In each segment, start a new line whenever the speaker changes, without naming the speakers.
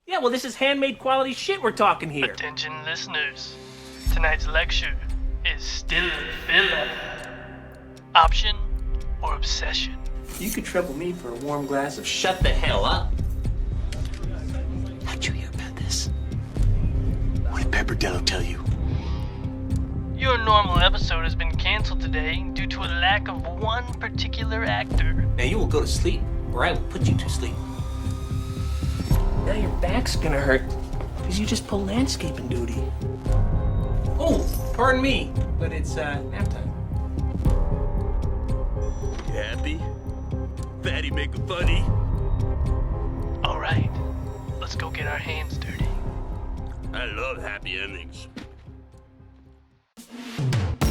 Yeah, well, this is handmade quality shit we're talking here.
Attention listeners, tonight's lecture is still filler. Option or obsession?
You could trouble me for a warm glass of shut the hell up. How'd you hear about this?
What did Pepperdell tell you?
Your normal episode has been canceled today due to a lack of one particular actor.
Now you will go to sleep, or I will put you to sleep. Now your back's gonna hurt, because you just pulled landscaping duty. Oh, pardon me, but it's nap time.
You happy? Fatty making funny?
Alright, let's go get our hands dirty.
I love happy endings.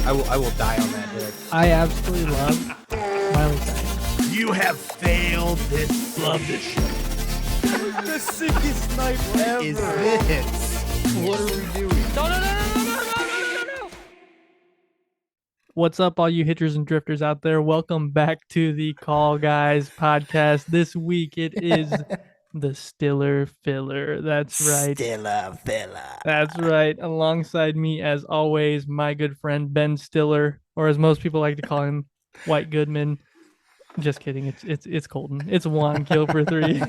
I will die on that hill. I absolutely love Miley Cyrus.
You have failed this. Love this show.
The sickest night ever. Is this? What are we doing? No. What's up, all you hitchers and drifters out there? Welcome back to the Call Guys podcast. This week it is the Stiller Filler. That's right.
Stiller Filler.
That's right. Alongside me, as always, my good friend Ben Stiller, or as most people like to call him, White Goodman. Just kidding. It's Colton. It's one kill for three.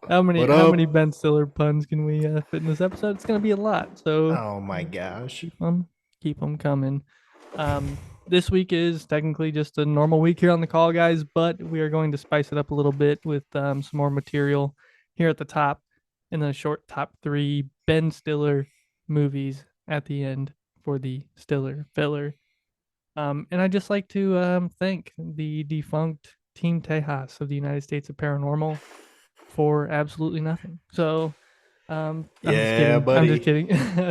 How many Ben Stiller puns can we fit in this episode? It's gonna be a lot. So
oh my gosh,
keep them coming. This week is technically just a normal week here on the Call Guys, but we are going to spice it up a little bit with some more material here at the top, and then a short top 3 Ben Stiller movies at the end for the Stiller Filler. And I'd just like to thank the defunct Team Tejas of the United States of Paranormal for absolutely nothing. So, I'm just kidding.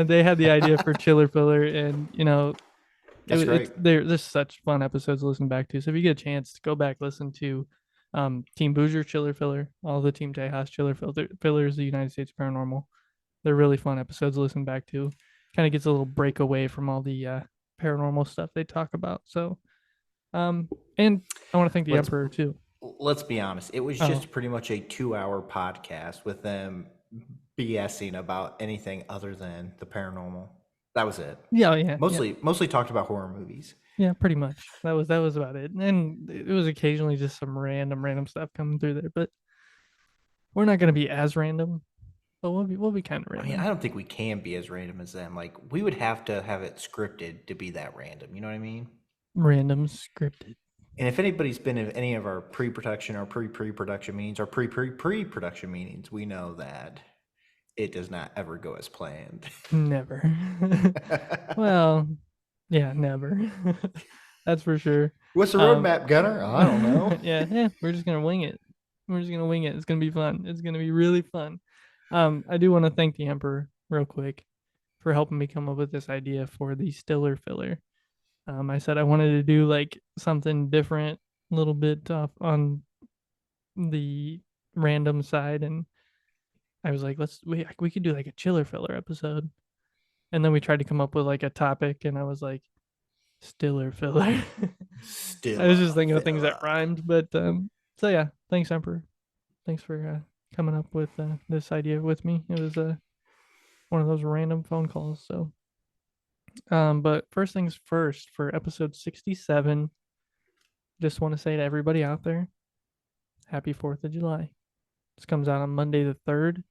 They had the idea for Chiller Filler, and
that's great.
There's such fun episodes to listen back to. So if you get a chance to go back, listen to Team Boozer Chiller Filler, all the Team Tejas Chiller Fillers, the United States of Paranormal. They're really fun episodes to listen back to. Kind of gets a little break away from all the paranormal stuff they talk about. So, and I want to thank the Emperor too.
Let's be honest. It was just pretty much a 2-hour podcast with them BSing about anything other than the paranormal. That was it.
Yeah.
Mostly talked about horror movies.
Yeah, pretty much. That was about it. And it was occasionally just some random stuff coming through there, but we're not going to be as random. But we'll be kind of random.
I mean, I don't think we can be as random as them. Like, we would have to have it scripted to be that random. You know what I mean?
Random scripted.
And if anybody's been in any of our pre-production or pre-production meetings or pre-production meetings, we know that it does not ever go as planned.
Never. Well, yeah, never. That's for sure.
What's the roadmap, Gunner? I don't know.
Yeah, we're just going to wing it. It's going to be fun. It's going to be really fun. I do want to thank the Emperor real quick for helping me come up with this idea for the Stiller Filler. I said I wanted to do like something different, a little bit off on the random side, and I was like, we could do like a Chiller Filler episode. And then we tried to come up with like a topic, and I was like, Stiller Filler. I was just thinking of things that rhymed, but so yeah, thanks Emperor. Thanks for coming up with this idea with me. It was one of those random phone calls. So, but first things first, for episode 67, just want to say to everybody out there, happy 4th of July. This comes out on Monday the 3rd.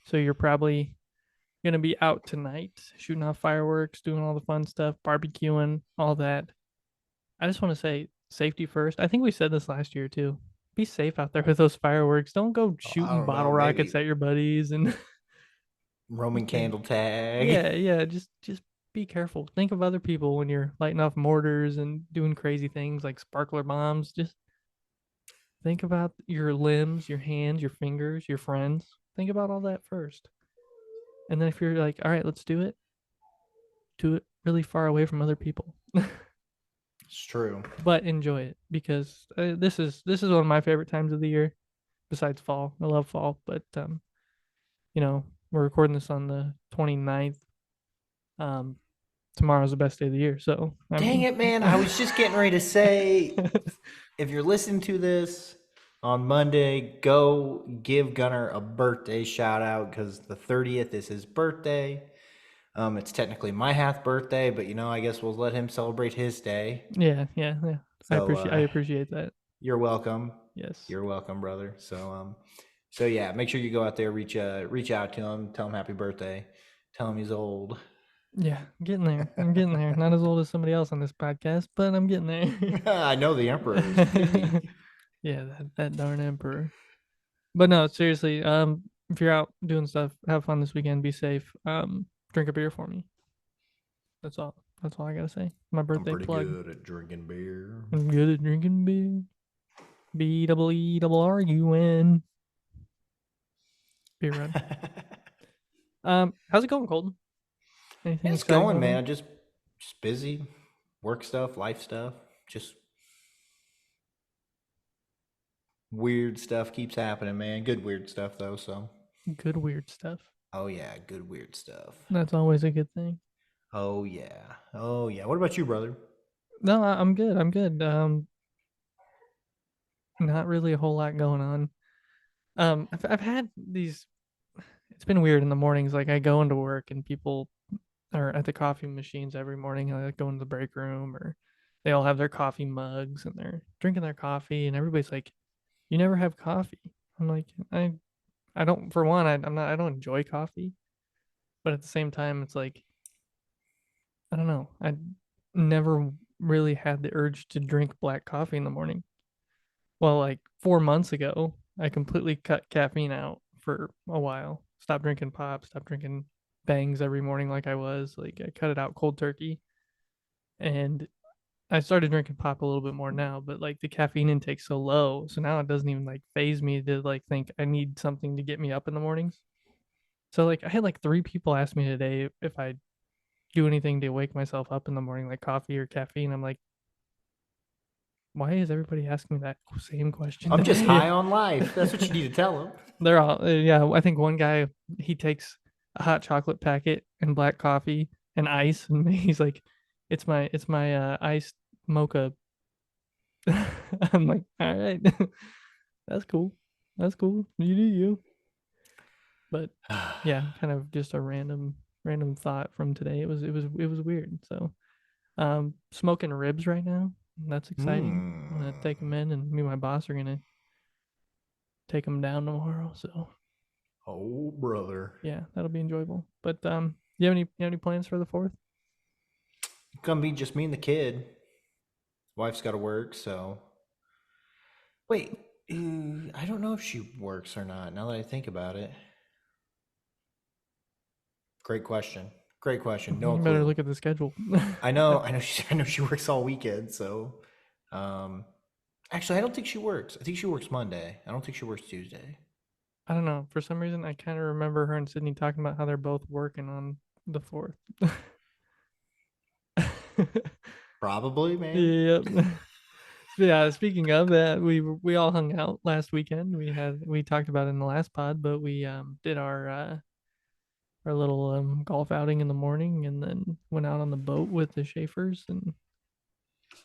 So you're probably going to be out tonight, shooting off fireworks, doing all the fun stuff, barbecuing, all that. I just want to say safety first. I think we said this last year too. Be safe out there with those fireworks. Don't go shooting bottle rockets at your buddies and
Roman candle tag.
Yeah. Just be careful. Think of other people when you're lighting off mortars and doing crazy things like sparkler bombs. Just think about your limbs, your hands, your fingers, your friends. Think about all that first. And then if you're like, all right, let's do it really far away from other people.
It's true.
But enjoy it, because this is one of my favorite times of the year, besides fall. I love fall, but we're recording this on the 29th. Tomorrow's the best day of the year. So
dang it, man! I was just getting ready to say, if you're listening to this, on Monday, go give Gunner a birthday shout out because the 30th is his birthday. It's technically my half birthday, but I guess we'll let him celebrate his day.
Yeah. I
So
appreciate that.
you're welcome.
Yes.
You're welcome, brother. So yeah, make sure you go out there, reach out to him, tell him happy birthday, tell him he's old.
Yeah, I'm getting there. I'm getting there. Not as old as somebody else on this podcast, but I'm getting there.
I know the Emperor is 50.
Yeah, that darn emperor. But no, seriously, if you're out doing stuff, have fun this weekend, be safe. Drink a beer for me. That's all. That's all I gotta say. My
I'm
birthday
pretty
plug.
good at drinking beer.
I'm good at drinking beer. BEERUN. Beer run. How's it going, Colton? Anything
It's
exciting
going,
on?
man. Just busy, work stuff, life stuff. Just weird stuff keeps happening, man. Good weird stuff though. So,
Good weird stuff.
oh yeah, good weird stuff.
That's always a good thing.
Oh yeah, oh yeah. What about you, brother?
No, I'm good. I'm good. Not really a whole lot going on. I've had these. It's been weird in the mornings. Like I go into work and people are at the coffee machines every morning. I go into the break room, or they all have their coffee mugs and they're drinking their coffee, and everybody's like, "You never have coffee." I'm like, I don't. For one, I'm not. I don't enjoy coffee, but at the same time, it's like I don't know. I never really had the urge to drink black coffee in the morning. Well, like 4 months ago, I completely cut caffeine out for a while. Stopped drinking pop, stopped drinking bangs every morning like I was. Like I cut it out cold turkey. And I started drinking pop a little bit more now, but like the caffeine intake's so low. So now it doesn't even like phase me to like think I need something to get me up in the mornings. So like I had like 3 people ask me today if I do anything to wake myself up in the morning, like coffee or caffeine. I'm like, why is everybody asking me that same question
I'm just
today?
high on life. That's what you need to tell him.
They're all yeah. I think one guy he takes a hot chocolate packet and black coffee and ice, and he's like, "It's my iced mocha." I'm like, all right, that's cool, that's cool. You do you. But yeah, kind of just a random thought from today. It was weird. So smoking ribs right now. That's exciting. I'm gonna take them in, and me and my boss are gonna take them down tomorrow. So
Oh, brother.
yeah, that'll be enjoyable. But you have any plans for the 4th?
Gonna be just me and the kid. Wife's got to work, so. Wait, I don't know if she works or not. Now that I think about it. Great question. Great question. No
You better
clue.
look at the schedule.
I know. I know she works all weekend. So, actually, I don't think she works. I think she works Monday. I don't think she works Tuesday.
I don't know. For some reason, I kind of remember her and Sydney talking about how they're both working on the 4th.
Probably, man.
Yep. Yeah. Speaking of that, we all hung out last weekend. We talked about it in the last pod, but we did our little golf outing in the morning, and then went out on the boat with the Schaefers and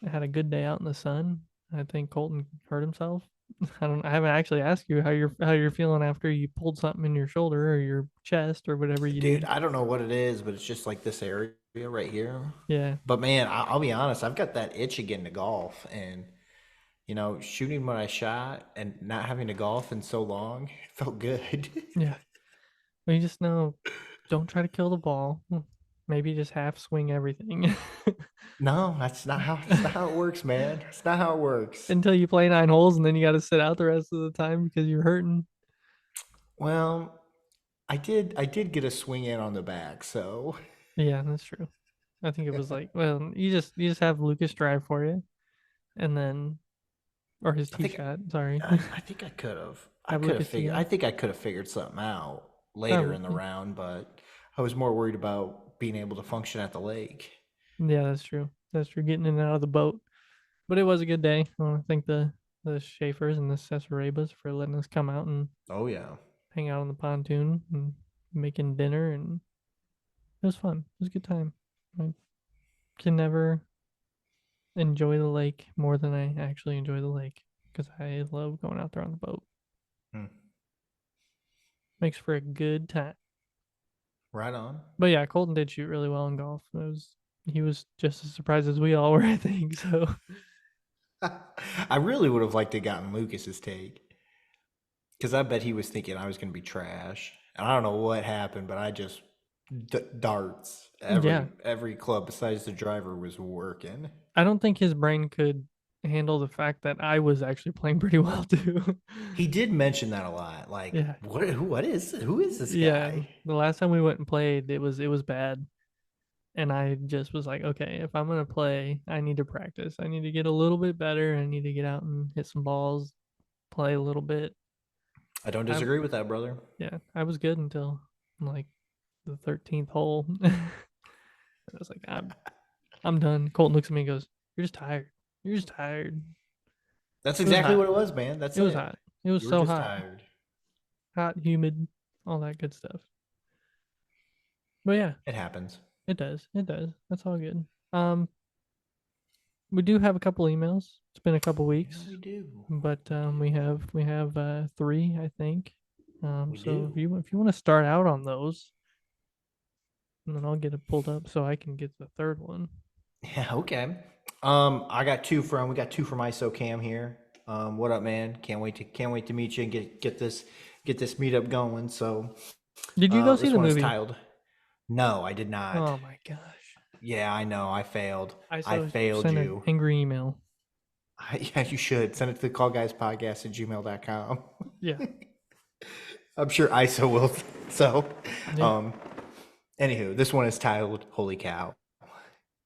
had a good day out in the sun. I think Colton hurt himself. I haven't actually asked you how you're feeling after you pulled something in your shoulder or your chest or whatever you
Dude,
did.
I don't know what it is, but it's just like this area right here.
Yeah.
But man, I'll be honest, I've got that itch again to golf, and shooting what I shot and not having to golf in so long, it felt good.
Yeah. Well, you just know, don't try to kill the ball. Maybe just half swing everything.
No, that's not how it works, man. That's not how it works.
Until you play 9 holes, and then you got to sit out the rest of the time because you're hurting.
Well, I did get a swing in on the back, so
Yeah, that's true. I think it was like, well, you just have Lucas drive for you, and then or his
I
tee
think
shot. Sorry.
I think I could have. I
Have
could have
Lucas tee
figured.
off?
I think I could have figured something out later in the
Probably.
round, but I was more worried about being able to function at the lake.
Yeah, that's true. That's true. Getting in and out of the boat, but it was a good day. I want to thank the Schaefers and the Cesarebas for letting us come out and
Oh yeah.
hang out on the pontoon and making dinner, and it was fun. It was a good time. I can never enjoy the lake more than I actually enjoy the lake. because I love going out there on the boat.
Hmm.
Makes for a good time.
Right on.
But yeah, Colton did shoot really well in golf. He was just as surprised as we all were, I think. So
I really would have liked to gotten Lucas's take. Because I bet he was thinking I was going to be trash. And I don't know what happened, but I just darts.
Yeah.
Every club besides the driver was working.
I don't think his brain could handle the fact that I was actually playing pretty well too.
He did mention that a lot. Like,
Yeah.
who is this
Yeah,
guy?
the last time we went and played, it was bad. And I just was like, okay, if I'm gonna play, I need to practice. I need to get a little bit better. I need to get out and hit some balls, play a little bit.
I don't disagree with that, brother.
Yeah, I was good until like the 13th hole. I was like, I'm done. Colton looks at me and goes, "You're just tired. You're just tired."
That's
It was
exactly
hot.
what it was, man. That's
It was hot. It was
You were
so
just
hot.
tired.
Hot, humid, all that good stuff. But yeah,
It happens.
it does. It does. That's all good. We do have a couple emails. It's been a couple weeks,
Yeah, we do.
but we have 3, I think.
We
So
do.
if you want to start out on those, and then I'll get it pulled up so I can get the third one.
Yeah, okay. We got two from ISO Cam here. What up, man? Can't wait to meet you and get this meetup going. So
Did you go see
this
the
one is
movie?
titled. No, I did not.
Oh my gosh!
Yeah, I know. I failed. I
saw
failed
sent
you.
an angry email.
Yeah, you should send it to the callguyspodcast@gmail.com.
Yeah.
I'm sure ISO will. So,
Yeah.
Anywho, this one is titled "Holy Cow."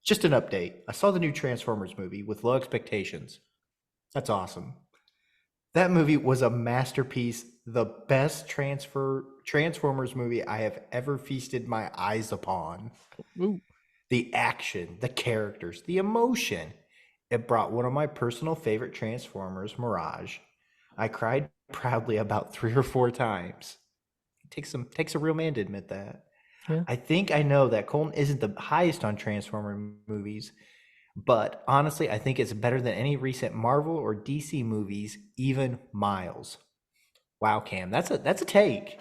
Just an update. I saw the new Transformers movie with low expectations. That's awesome. That movie was a masterpiece. The best Transformers movie I have ever feasted my eyes upon.
Ooh.
The action, the characters, the emotion. It brought one of my personal favorite Transformers, Mirage. I cried proudly about 3 or 4 times. It takes a real man to admit that.
Yeah.
I think I know that Colton isn't the highest on Transformer movies, but honestly, I think it's better than any recent Marvel or DC movies, even miles. Wow, Cam, that's a take.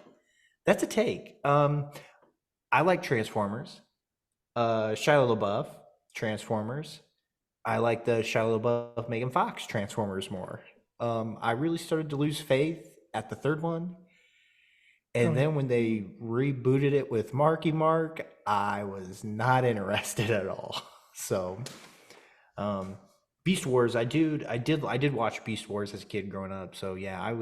That's a take. I like Transformers. Shia LaBeouf, Transformers. I like the Shia LaBeouf, Megan Fox Transformers more. I really started to lose faith at the third one. And then when they rebooted it with Marky Mark, I was not interested at all. So, Beast Wars, I did watch Beast Wars as a kid growing up. So yeah, I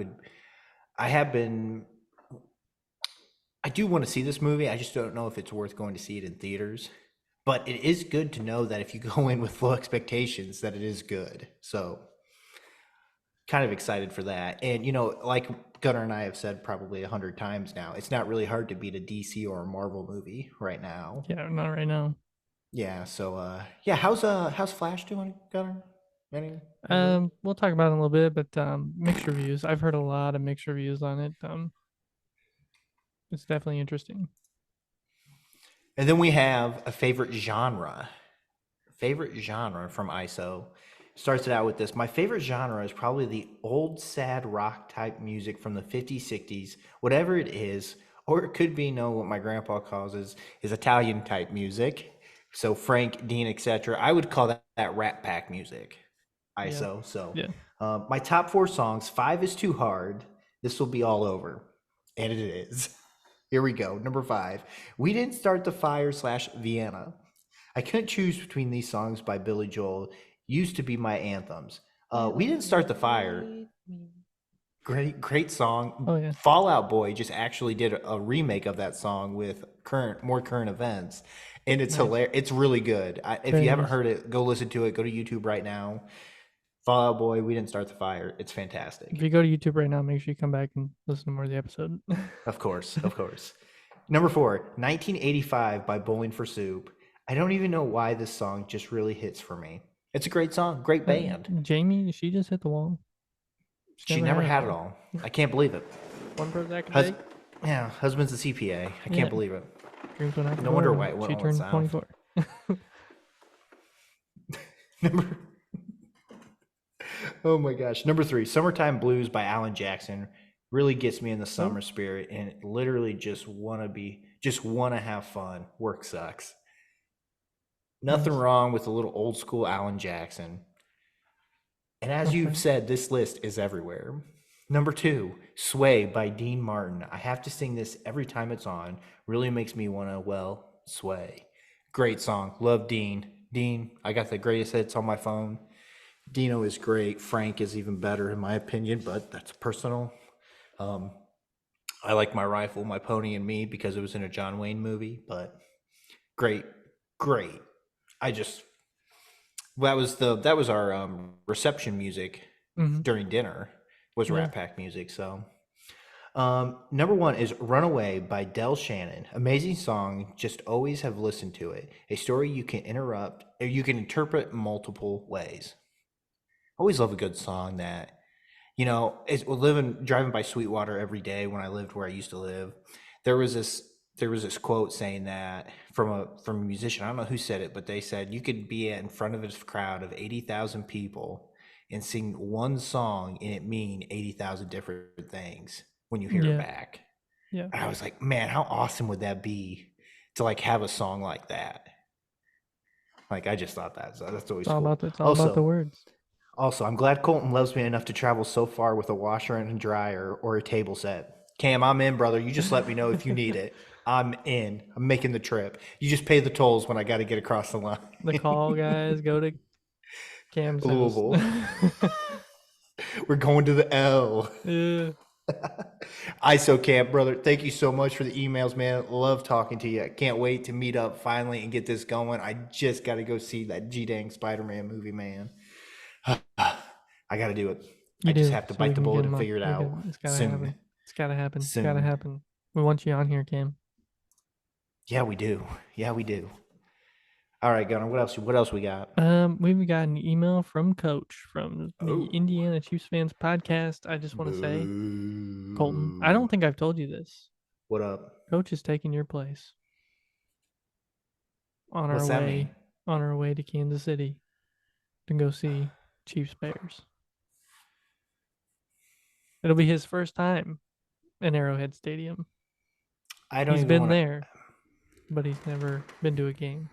do want to see this movie. I just don't know if it's worth going to see it in theaters. But it is good to know that if you go in with low expectations, that it is good. So kind of excited for that. And, like Gunnar and I have said probably 100 times now, it's not really hard to beat a DC or a Marvel movie right now.
Yeah, not right now.
Yeah. So, yeah. How's Flash doing, Gunnar?
We'll talk about it in a little bit, but mixed reviews. I've heard a lot of mixed reviews on it. It's definitely interesting.
And then we have a favorite genre from ISO. Starts it out with this. My favorite genre is probably the old sad rock type music from the 50s, 60s, whatever it is, or it could be what my grandpa calls is Italian type music. So Frank, Dean, etc. I would call that Rat Pack music. ISO. Yeah. So yeah. My top 4 songs. 5 is too hard. This will be all over, and it is. Here we go. Number 5. We Didn't Start the Fire / Vienna. I couldn't choose between these songs by Billy Joel. Used to be my anthems. We Didn't Start the Fire. Great song.
Oh, yeah.
Fall Out Boy just actually did a remake of that song with more current events, and it's hilarious. It's really good. If you haven't heard it, go listen to it. Go to YouTube right now. Fall Out Boy, We Didn't Start the Fire. It's fantastic.
If you go to YouTube right now, make sure you come back and listen to more of the episode.
Of course. Number 4, 1985 by Bowling for Soup. I don't even know why this song just really hits for me. It's a great song, great band.
Jamie, she just hit the wall.
She never had it all. I can't believe it.
One person that can take.
Yeah, husband's a CPA. I can't believe it.
Dreams went out the
No wonder
door
why it went
she
all
turned
south.
24.
Oh my gosh. Number 3, Summertime Blues by Alan Jackson. Really gets me in the summer spirit and literally just want to have fun. Work sucks. Nothing
Nice.
wrong with a little old school Alan Jackson. And as you've
Okay.
said, this list is everywhere. Number 2, Sway by Dean Martin. I have to sing this every time it's on. Really makes me want to, sway. Great song. Love Dean. Dean, I got the greatest hits on my phone. Dino is great. Frank is even better in my opinion, but that's personal. I like My Rifle, My Pony, and Me because it was in a John Wayne movie, but great, great. I just that was our reception music
Mhm.
during dinner was
Yeah.
Rat Pack music. So number 1 is Runaway by Del Shannon. Amazing song. Just always have listened to it. A story you can interpret multiple ways. Always love a good song that, it's driving by Sweetwater every day when I lived where I used to live. There was this quote saying that from a musician. I don't know who said it, but they said you could be in front of a crowd of 80,000 people and sing one song and it mean 80,000 different things when you hear it
Yeah.
back.
Yeah.
And I was like, man, how awesome would that be to like have a song like that? Like I just thought that's always
It's all
cool.
about the words.
Also, I'm glad Colton loves me enough to travel so far with a washer and a dryer or a table set. Cam, I'm in, brother. You just let me know if you need it. I'm in. I'm making the trip. You just pay the tolls when I got to get across the line.
The call guys go to Cam's house.
Louisville. We're going to the L.
Yeah.
ISO Camp, brother. Thank you so much for the emails, man. Love talking to you. Can't wait to meet up finally and get this going. I just got to go see that G-dang Spider-Man movie, man. I got to do it. I just have to
so we
bite the
can get
bullet
'em
and
up.
figure it out
It's gotta
soon.
happen. It's gotta happen. It's
Soon.
gotta happen. We want you on here, Cam.
Yeah, we do. Yeah, we do. All right, Gunnar. What else we got?
We've got an email from Coach from the
Oh.
Indiana Chiefs Fans podcast. I just want to say, Colton, I don't think I've told you this.
What up?
Coach is taking your place on
What's
our
that
way
mean?
on our way to Kansas City to go see Chiefs Bears. It'll be his first time in Arrowhead Stadium.
I don't
He's
even
been
wanna,
there, but he's never been to a game.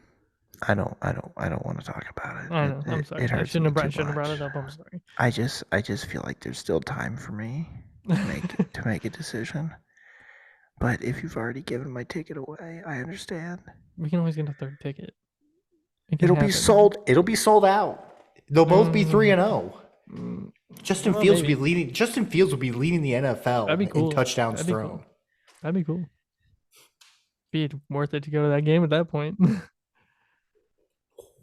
I don't want to talk about it.
I know. I'm sorry.
It
I
hurts
shouldn't
me
have
too
brought
much.
it up. I'm sorry.
I just feel like there's still time for me to make a decision. But if you've already given my ticket away, I understand.
We can always get a third ticket. It can
it'll be
happen.
sold. It'll be sold out. They'll both be 3-0.
Mm,
Justin
well,
Fields
maybe.
will be leading. Justin Fields will be leading the NFL
That'd be cool.
in touchdowns
That'd be
thrown.
cool. That'd be cool. Be worth it to go to that game at that point.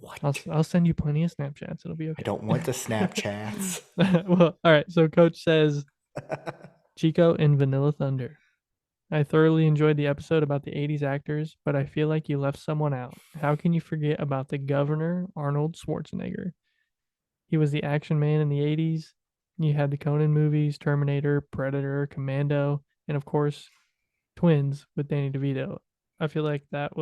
What?
I'll send you plenty of Snapchats. It'll be okay.
I don't want the Snapchats.
Well, all right. So Coach says Chico and Vanilla Thunder. I thoroughly enjoyed the episode about the 80s actors, but I feel like you left someone out. How can you forget about the governor, Arnold Schwarzenegger? He was the action man in the 80s. You had the Conan movies, Terminator, Predator, Commando, and of course, Twins with Danny DeVito. I feel like that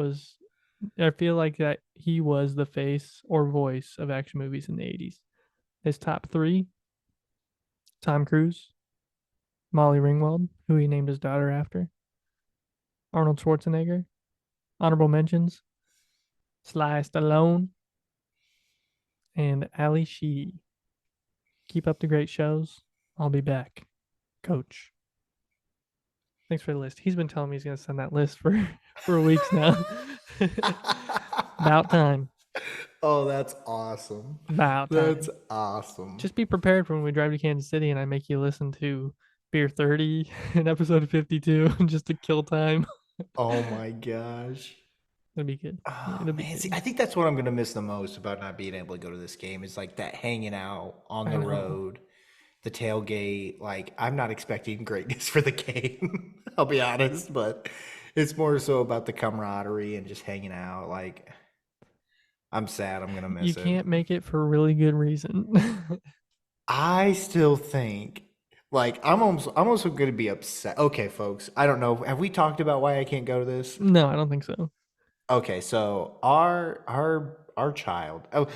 he was the face or voice of action movies in the 80s. His top 3: Tom Cruise, Molly Ringwald, who he named his daughter after, Arnold Schwarzenegger. Honorable mentions: Sly Stallone and Ali Sheedy. Keep up the great shows. I'll be back. Coach. Thanks for the list. He's been telling me he's going to send that list for weeks now. About time.
Oh, that's awesome.
About time.
That's awesome.
Just be prepared for when we drive to Kansas City and I make you listen to Beer 30 and episode 52 just to kill time.
Oh my gosh.
It'll be good.
Oh,
It'll be
man.
good.
See, I think that's what I'm gonna miss the most about not being able to go to this game is like that hanging out on
I
the
know.
road, the tailgate. Like I'm not expecting greatness for the game. I'll be honest, but it's more so about the camaraderie and just hanging out. Like I'm sad. I'm gonna miss
You
it.
can't make it for a really good reason.
I still think like I'm also gonna be upset. Okay, folks. I don't know. Have we talked about why I can't go to this?
No, I don't think so.
Okay, so our child. Oh,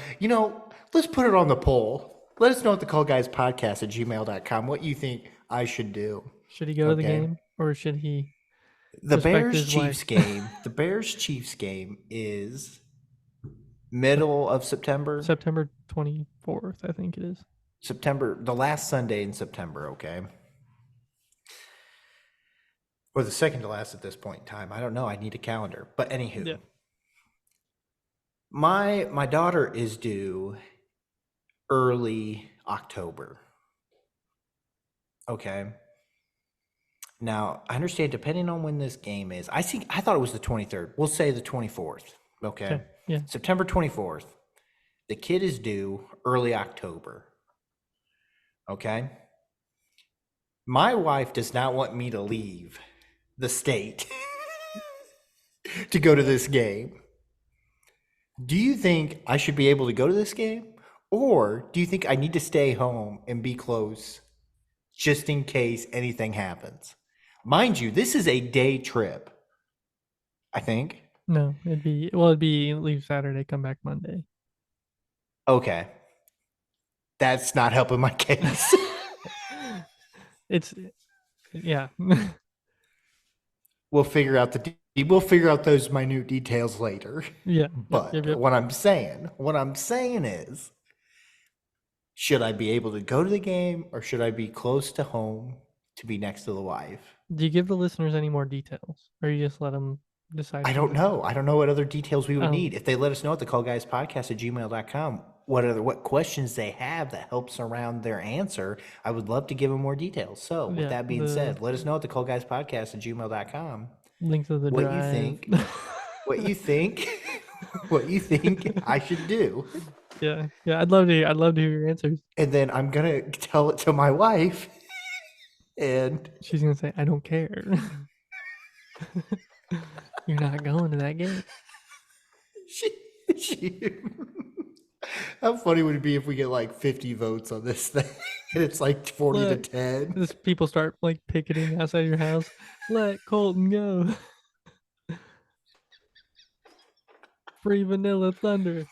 let's put it on the poll. Let us know at thecallguyspodcast@gmail.com what you think I should do.
Should he go to the
Okay.
game or should he?
The
Respect
Bears
his
Chiefs
wife.
game. The Bears Chiefs game is middle of September.
September 24th, I think it is.
September, the last Sunday in September, okay? Or the second to last at this point in time. I don't know. I need a calendar. But anywho.
Yeah.
My daughter is due early October. Okay. Now, I understand depending on when this game is. I thought it was the 23rd. We'll say the 24th. Okay.
Yeah.
September 24th. The kid is due early October. Okay. My wife does not want me to leave the state to go to this game. Do you think I should be able to go to this game? Or do you think I need to stay home and be close just in case anything happens? Mind you, this is a day trip, I think.
No, it'd be leave Saturday, come back Monday.
Okay. That's not helping my case.
Yeah.
We'll figure out those minute details later.
Yeah.
But
Yep.
what I'm saying is, should I be able to go to the game or should I be close to home to be next to the wife?
Do you give the listeners any more details, or you just let them decide?
I don't know. I don't know what other details we would
Oh.
need. If they let us know at thecallguyspodcast@gmail.com what questions they have that helps around their answer, I would love to give them more details. So with
Yeah,
that being said, let us know at thecallguyspodcast@gmail.com
Link to the
what
drive.
you think. What you think I should do.
Yeah. I'd love to hear your answers.
And then I'm gonna tell it to my wife. And
She's gonna say, "I don't care." You're not going to that game.
she how funny would it be if we get like 50 votes on this thing and it's like 40 to 10?
This people start like picketing outside your house. Let Colton go. Free Vanilla Thunder.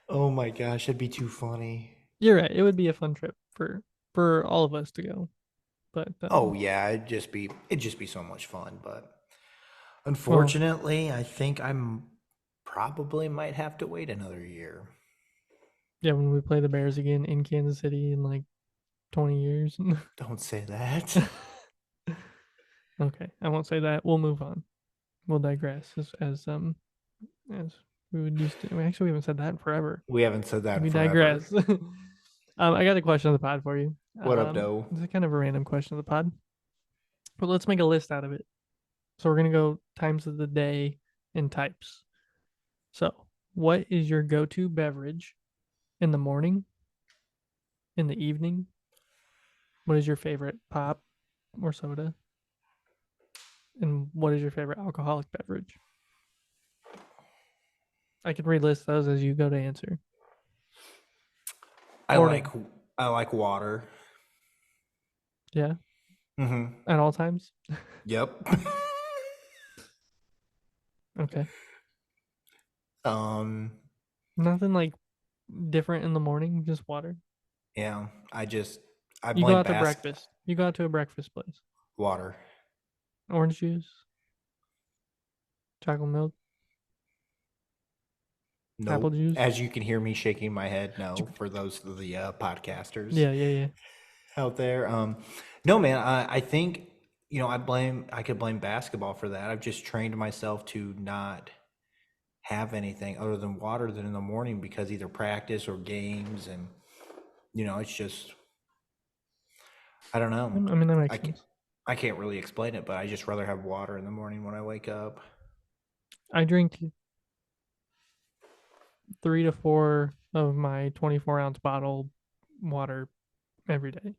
Oh my gosh, that'd be too funny.
You're right. It would be a fun trip for all of us to go. But
Oh yeah, it'd just be so much fun. But unfortunately, I think I'm probably might have to wait another year.
yeah, when we play the Bears again in Kansas City in like 20 years.
Don't say that.
Okay, I won't say that. We'll move on. We'll digress as we would used to. Actually, we haven't said that in forever.
We haven't said that
We
forever.
digress. I got a question of the pod for you.
What up, Doe?
This is kind of a random question of the pod, but let's make a list out of it. So we're gonna go times of the day and types. So, what is your go-to beverage in the morning, in the evening? What is your favorite pop or soda? And what is your favorite alcoholic beverage? I can relist those as you go to answer.
I
Morning.
like water.
Yeah,
Mm-hmm.
at all times.
Yep.
Okay.
Um.
Nothing like different in the morning, just water.
Yeah. I
You
blame
go out to breakfast. You go out to a breakfast place.
water.
Orange juice, chocolate milk,
No.
apple juice.
As you can hear me shaking my head, no. For those of the podcasters.
Yeah.
Out there. No, man. I think I could blame basketball for that. I've just trained myself to not have anything other than water than in the morning because either practice or games, and it's just I don't know.
I mean, that makes sense.
I can't really explain it, but I just rather have water in the morning when I wake up.
I drink 3 to 4 of my 24-ounce bottle water every day.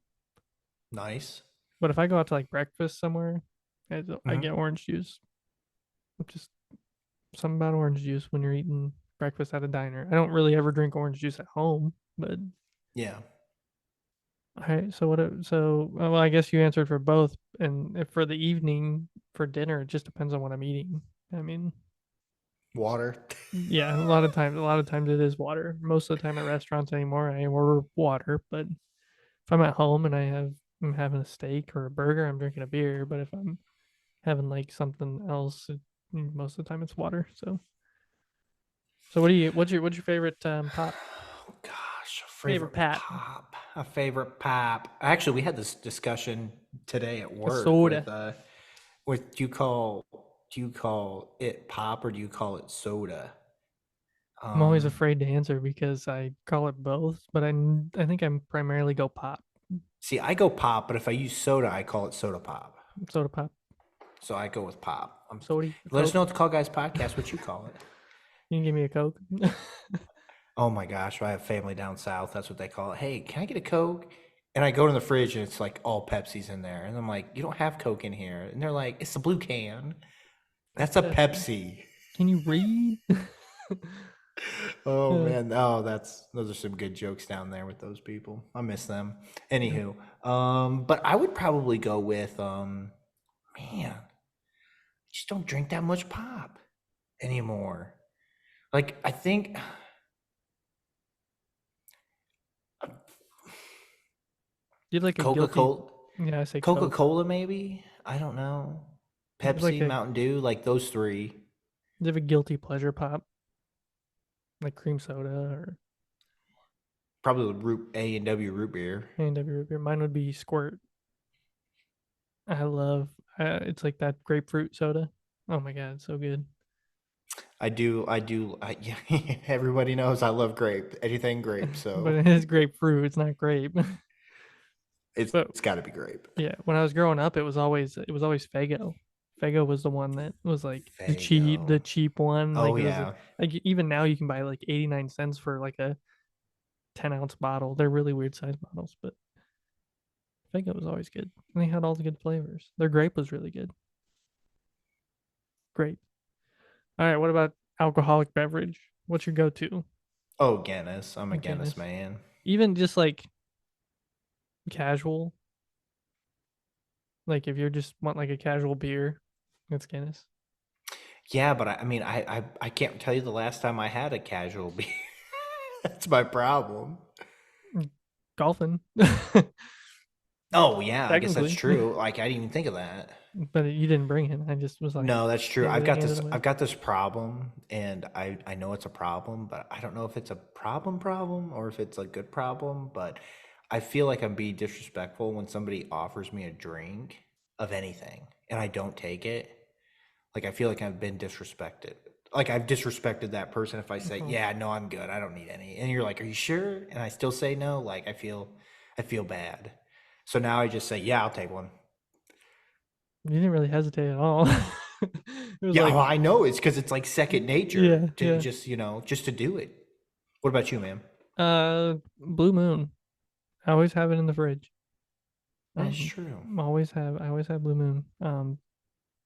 Nice.
But if I go out to like breakfast somewhere, I get orange juice. Just something about orange juice when you're eating breakfast at a diner. I don't really ever drink orange juice at home, but
Yeah.
all right. So well, I guess you answered for both, and if for the evening for dinner, it just depends on what I'm eating. I mean,
Water.
Yeah, a lot of times it is water. Most of the time at restaurants anymore, I order water. But if I'm at home and I'm having a steak or a burger, I'm drinking a beer. But if I'm having like something else, most of the time it's water. So what's your favorite pop?
Oh gosh, a
Favorite
favorite
pap?
pop. A favorite pop. Actually, we had this discussion today at
A
work
soda.
with do you call it pop or do you call it soda?
I'm always
Um,
afraid to answer because I call it both, but I think I'm primarily go pop.
See, I go pop, but if I use soda, I call it soda pop.
Soda pop.
So I go with pop.
Sody.
Let us
Coke.
know at the Call Guys Podcast what you call it.
You can give me a Coke.
Oh my gosh, I have family down south. That's what they call it. Hey, can I get a Coke? And I go to the fridge and it's like all Pepsi's in there. And I'm like, you don't have Coke in here. And they're like, it's the blue can. That's a Pepsi.
Can you read?
Oh
Yeah.
man. Oh, those are some good jokes down there with those people. I miss them. Anywho, but I would probably go with man, I just don't drink that much pop anymore. Like I think
Do you have like a guilty?
Coca-Cola.
Yeah, I say Coke.
Coca-Cola, maybe? I don't know.
It's like
Pepsi, Mountain Dew, like those three.
Do you have a guilty pleasure pop? Like cream soda or
Probably root A&W root beer.
A&W root beer. Mine would be Squirt. I love. It's like that grapefruit soda. Oh my god, it's so good.
Yeah, everybody knows I love grape. Anything grape,
But
so
it is grapefruit. It's not grape. but
it's got to be grape.
yeah, when I was growing up, it was always Fago. Fago was the one that was like the
Faygo.
cheap one.
Oh,
Like it was
yeah.
like even now you can buy like 89 cents for like a 10-ounce bottle. They're really weird size bottles, but Fago was always good. And they had all the good flavors. Their grape was really good. Grape. All right, what about alcoholic beverage? What's your go-to?
Oh, Guinness. I'm a
Guinness.
Guinness man.
Even just like casual. Like if you just want like a casual beer, it's Guinness.
Yeah, but I can't tell you the last time I had a casual beer. That's my problem.
Golfing.
Oh, yeah, I guess that's
Technically.
true. Like I didn't even think of that.
But you didn't bring it. I just was like,
No, that's true.
handed it away.
I've got this problem and I know it's a problem, but I don't know if it's a problem or if it's a good problem, but I feel like I'm being disrespectful when somebody offers me a drink of anything and I don't take it. Like I feel like I've been disrespected. Like I've disrespected that person if I say,
Mhm.
"Yeah, no, I'm good. I don't need any." And you're like, "Are you sure?" And I still say no, like I feel bad. So now I just say, "Yeah, I'll take one."
You didn't really hesitate at all. It was
Yeah,
like,
well, I know it's because it's like second nature
Yeah,
to
yeah.
just to do it. What about you, man?
Blue Moon. I always have it in the fridge.
That's true.
I always have Blue Moon.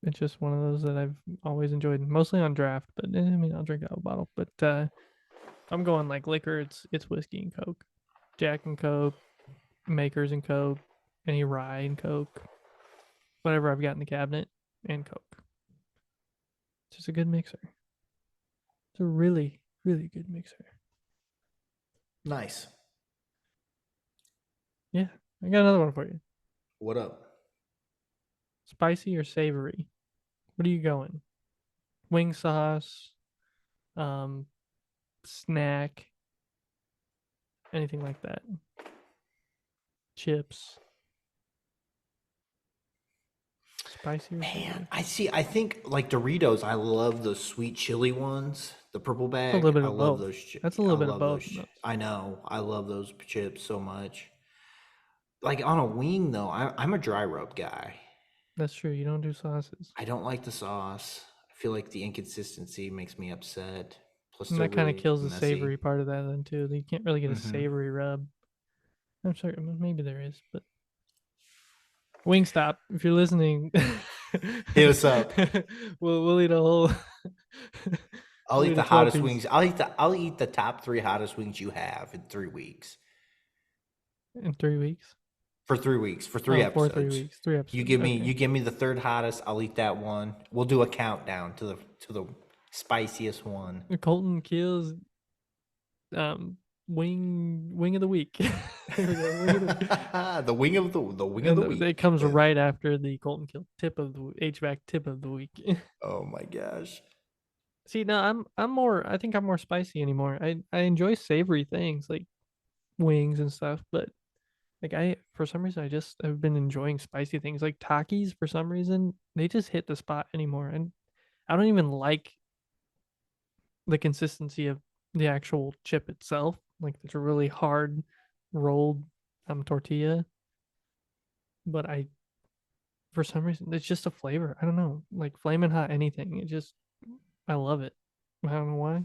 It's just one of those that I've always enjoyed, mostly on draft. But I mean, I'll drink out of a bottle. But if I'm going like liquor, it's whiskey and Coke, Jack and Coke, Makers and Coke, any rye and Coke, whatever I've got in the cabinet, and Coke. It's just a good mixer. It's a really, really good mixer.
Nice.
Yeah, I got another one for you.
What up?
Spicy or savory? What are you going? Wing sauce, snack, anything like that. Chips. Spicy or savory?
Man, I think like Doritos, I love the sweet chili ones, the purple bag.
little bit
I
of
love
both.
those.
That's a little
I
bit of
love
both
those.
of those.
I know. I love those chips so much. Like on a wing though, I'm a dry rub guy.
That's true. You don't do sauces.
I don't like the sauce. I feel like the inconsistency makes me upset. Plus,
And
they're
that kind of
really
kills the
messy.
savory part of that then too. You can't really get a
Mhm.
savory rub. I'm sorry, maybe there is, but Wingstop, if you're listening,
Hit us up.
we'll eat a whole.
I'll
we'll
eat
eat
the
a 12
hottest
piece
wings. I'll eat the top 3 hottest wings you have in 3 weeks.
in 3 weeks.
For 3 weeks. For 3
Oh,
episodes.
for 3 weeks. 3 episodes.
You give me
okay.
you give me the third hottest. I'll eat that one. We'll do a countdown to the Spiciest one.
Colton Keel's wing of the week. There we go, wing of the week.
The wing of the wing of
And
the week.
it comes right after the Colton Kill tip of the HVAC tip of the week.
Oh my gosh.
See, no, I'm more. I think I'm more spicy anymore. I enjoy savory things like wings and stuff, but like for some reason I just have been enjoying spicy things like Takis. For some reason, they just hit the spot anymore, and I don't even like the consistency of the actual chip itself. Like it's a really hard rolled tortilla, but for some reason it's just a flavor. I don't know, like flaming hot anything. I love it. I don't know why.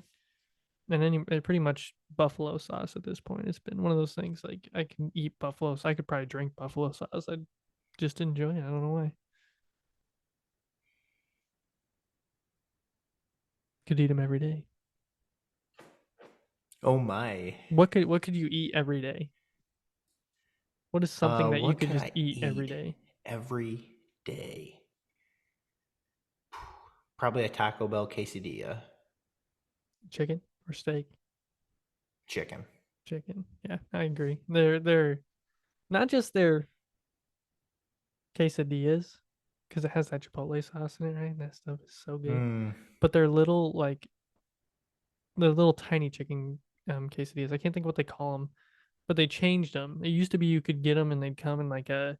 And pretty much buffalo sauce at this point. It's been one of those things like I can eat buffalo, so I could probably drink buffalo sauce. I just enjoy it. I don't know why. Could eat them every day.
Oh my.
What could you eat every day? What is something that you
What
could
could
just
I
eat every
eat
day?
every day? Probably a Taco Bell quesadilla.
Chicken or steak?
Chicken.
Chicken. Yeah, I agree. They're not just their quesadillas because it has that chipotle sauce in it, right? That stuff is so good.
Mm.
But they're little tiny chicken quesadillas. I can't think what they call them, but they changed them. It used to be you could get them and they'd come in like a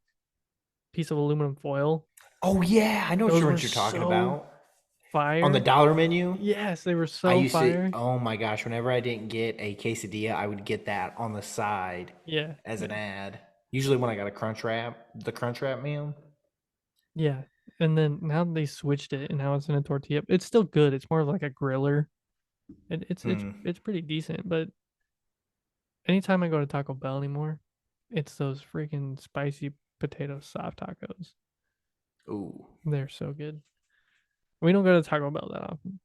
piece of aluminum foil.
Oh yeah, I know
Those
what
were
you're talking
so
about.
fire.
On the dollar menu?
Yes, they were
I
so
used
fire.
to, oh my gosh, whenever I didn't get a quesadilla, I would get that on the side
Yeah.
as an ad. Usually when I got the crunch wrap meal.
Yeah. And then now they switched it and now it's in a tortilla. It's still good. It's more of like a griller.
Hmm.
It's pretty decent, but anytime I go to Taco Bell anymore, it's those freaking spicy potato soft tacos.
Ooh.
They're so good. We don't go to Taco Bell that often.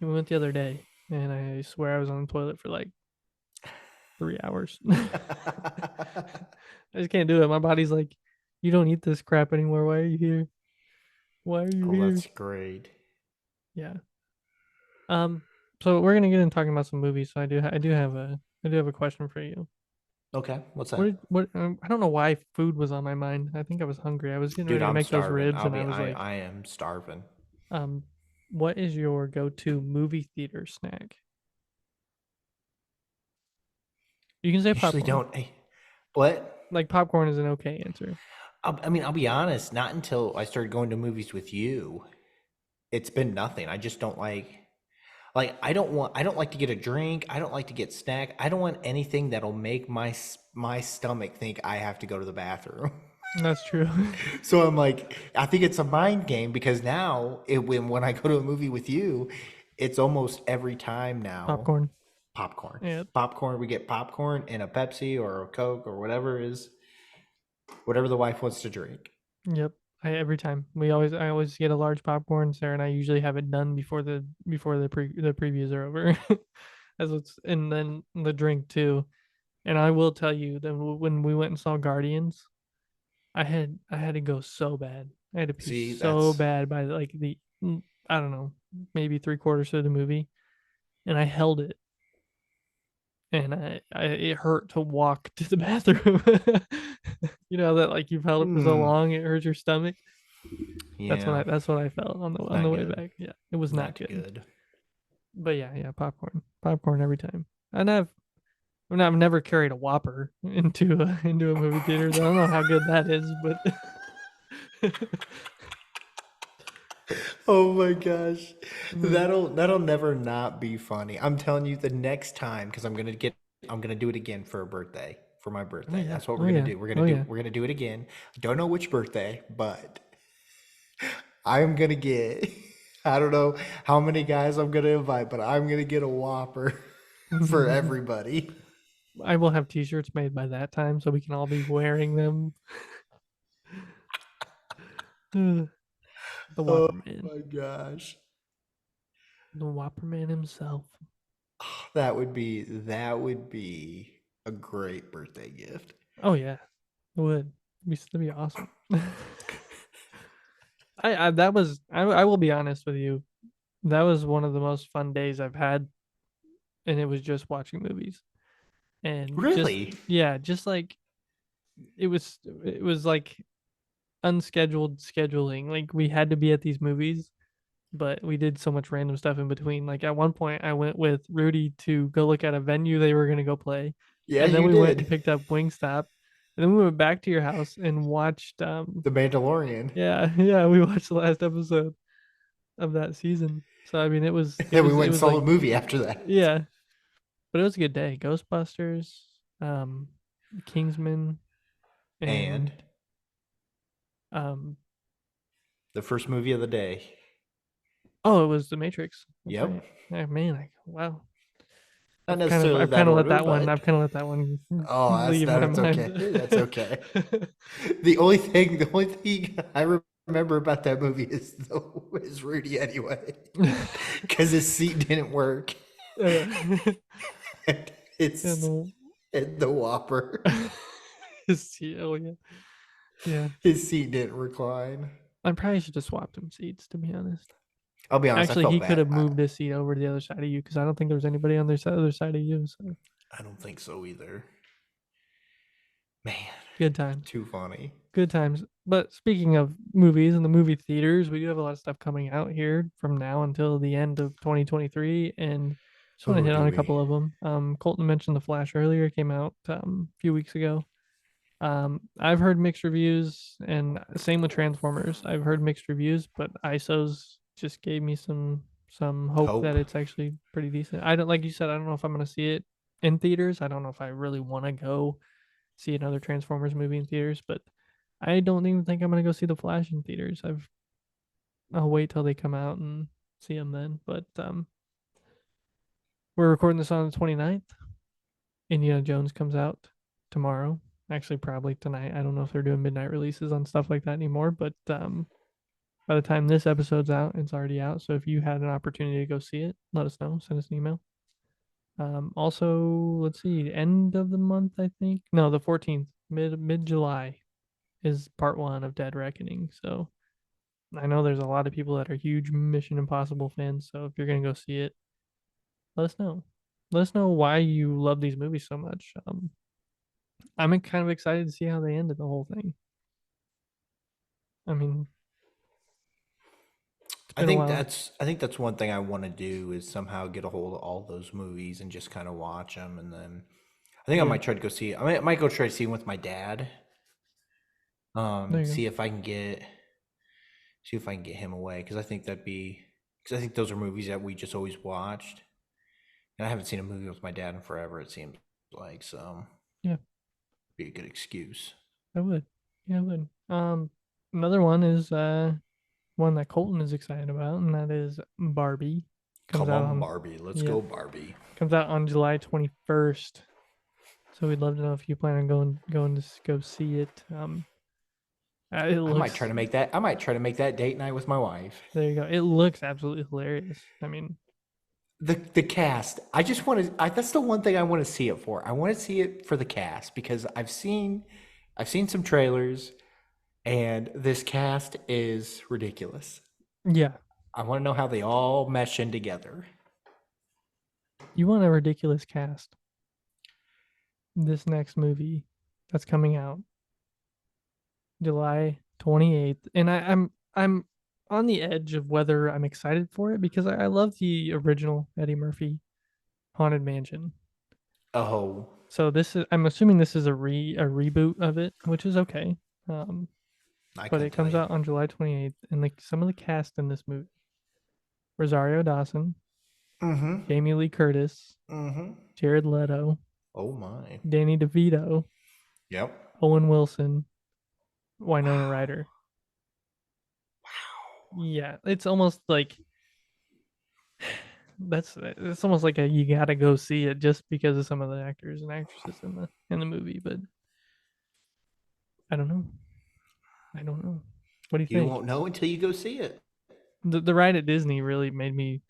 We went the other day, and I swear I was on the toilet for like 3 hours. I just can't do it. My body's like, you don't eat this crap anymore. Why are you here? Why are you
Oh,
here?
that's great.
Yeah. So we're gonna get into talking about some movies. So I do have a question for you.
Okay, what's that?
I don't know why food was on my mind. I think I was hungry. I was getting
Dude,
ready to
I'm
make those
starving.
ribs, and I was like,
I am starving.
what is your go-to movie theater snack? You can say
Usually
popcorn.
don't. What?
Like popcorn is an okay answer.
I mean, I'll be honest. Not until I started going to movies with you, it's been nothing. I just don't like. I don't like to get a drink. I don't like to get snack. I don't want anything that'll make my stomach think I have to go to the bathroom.
That's true.
So I'm like, I think it's a mind game because now when I go to a movie with you, it's almost every time now
Popcorn.
popcorn.
Yeah.
Popcorn. We get popcorn and a Pepsi or a Coke or whatever the wife wants to drink.
Yep. Every time I always get a large popcorn, Sarah, and I usually have it done before the previews are over. And then the drink too. And I will tell you that when we went and saw Guardians, I had to go so bad. I had to pee
See,
so
that's
bad by like I don't know, maybe 3/4 of the movie, and I held it, and it hurt to walk to the bathroom. You know that like you've held it for so long, it hurts your stomach.
yeah.
That's what I felt on
not
the way
good.
back. Yeah, it was not good.
good.
But yeah, popcorn every time. And I've never carried a Whopper into a movie theater. So I don't know how good that is, but
Oh my gosh, that'll never not be funny. I'm telling you, the next time because I'm gonna do it again for my birthday.
yeah.
That's what
Oh,
we're gonna
yeah.
do.
Oh, yeah.
We're gonna do it again. I don't know which birthday, but I'm gonna get. I don't know how many guys I'm gonna invite, but I'm gonna get a Whopper for everybody.
I will have T-shirts made by that time, so we can all be wearing them. The
Oh
Whopper Man,
my gosh,
the Whopper Man himself.
that would be a great birthday gift.
Oh yeah, it would. That'd be awesome. I will be honest with you. that was one of the most fun days I've had, and it was just watching movies. And just
Really?
yeah, just like it was like unscheduled scheduling. Like we had to be at these movies, but we did so much random stuff in between. Like at one point I went with Rudy to go look at a venue they were gonna go play.
Yeah,
And then
you
we went and
did.
picked up Wingstop. And then we went back to your house and watched
The Mandalorian.
yeah, yeah, we watched the last episode of that season. So I mean it was
And
it
then we
was
went
it
and
was
saw
like
the movie after that.
yeah, but it was a good day. Ghostbusters, um Kingsman,
And
and um
the first movie of the day.
oh, it was The Matrix. That's
Yep.
right. Yeah, man, wow.
Not necessarily
I've
that
kind of let
order,
that one.
but
I've kind of let that one
oh,
leave my
that's
mind.
okay. That's okay. The only thing I remember about that movie is Rudy anyway, because his seat didn't work.
And
It's
the,
the Whopper.
oh yeah, yeah.
His seat didn't recline.
I probably should have swapped him seats, to be honest.
I'll be honest. I
Actually,
felt
he could
bad.
have moved his seat over to the other side of you because I don't think there was anybody on the other side of you. So
I don't think so either. Man,
good times.
too funny.
Good times. But speaking of movies and the movie theaters, we do have a lot of stuff coming out here from now until the end of 2023, and just want to
Oh,
hit
do
on a
we?
couple of them. Colton mentioned The Flash earlier. It came out a few weeks ago. I've heard mixed reviews, and same with Transformers. I've heard mixed reviews, but ISOs just gave me some hope that
Hope.
it's actually pretty decent. I don't, like you said, I don't know if I'm gonna see it in theaters. I don't know if I really want to go see another Transformers movie in theaters, but I don't even think I'm gonna go see The Flash in theaters. I'll wait till they come out and see them then. But we're recording this on the 29th. Indiana Jones comes out tomorrow. Actually, probably tonight. I don't know if they're doing midnight releases on stuff like that anymore, but by the time this episode's out, it's already out. So if you had an opportunity to go see it, let us know. Send us an email. Also, let's see, end of the month, I think. No, the 14th, mid July, is part one of Dead Reckoning. So I know there's a lot of people that are huge Mission Impossible fans. So if you're gonna go see it, let us know. Let us know why you love these movies so much. I'm kind of excited to see how they ended the whole thing. I mean, it's
I
been a
think
while.
that's one thing I want to do is somehow get a hold of all those movies and just kind of watch them, and then I think I
Yeah.
might try to go see. I might go try to see them with my dad.
There you go.
See if I can get him away, because I think because I think those are movies that we just always watched, and I haven't seen a movie with my dad in forever. It seems like, so
Yeah,
be a good excuse.
I would. Yeah, I would. Another one is one that Colton is excited about, and that is Barbie.
Come on, Barbie. Let's
yeah,
go, Barbie.
comes out on July 21st. So we'd love to know if you plan on going to go see it. It
I
looks.
might try to make that. I might try to make that date night with my wife.
There you go. It looks absolutely hilarious. I mean,
The cast. I just want to. That's the one thing I want to see it for. I want to see it for the cast, because I've seen some trailers, and this cast is ridiculous.
yeah.
I want to know how they all mesh in together.
You want a ridiculous cast. This next movie that's coming out July 28th, and I'm on the edge of whether I'm excited for it because I love the original Eddie Murphy Haunted Mansion.
Oh,
So I'm assuming this is a reboot of it, which is okay.
I
But
can
it comes
tell
out on July 28th, and like some of the cast in this movie: Rosario Dawson,
you. Mm-hmm.
Jamie Lee Curtis,
Mm-hmm.
Jared Leto,
Oh my.
Danny DeVito,
Yep.
Owen Wilson, Winona Ryder. Yeah, it's almost like it's almost like you gotta go see it just because of some of the actors and actresses in the movie. But I don't know. I don't know. What do you
You
think?
won't know until you go see it.
The ride at Disney really made me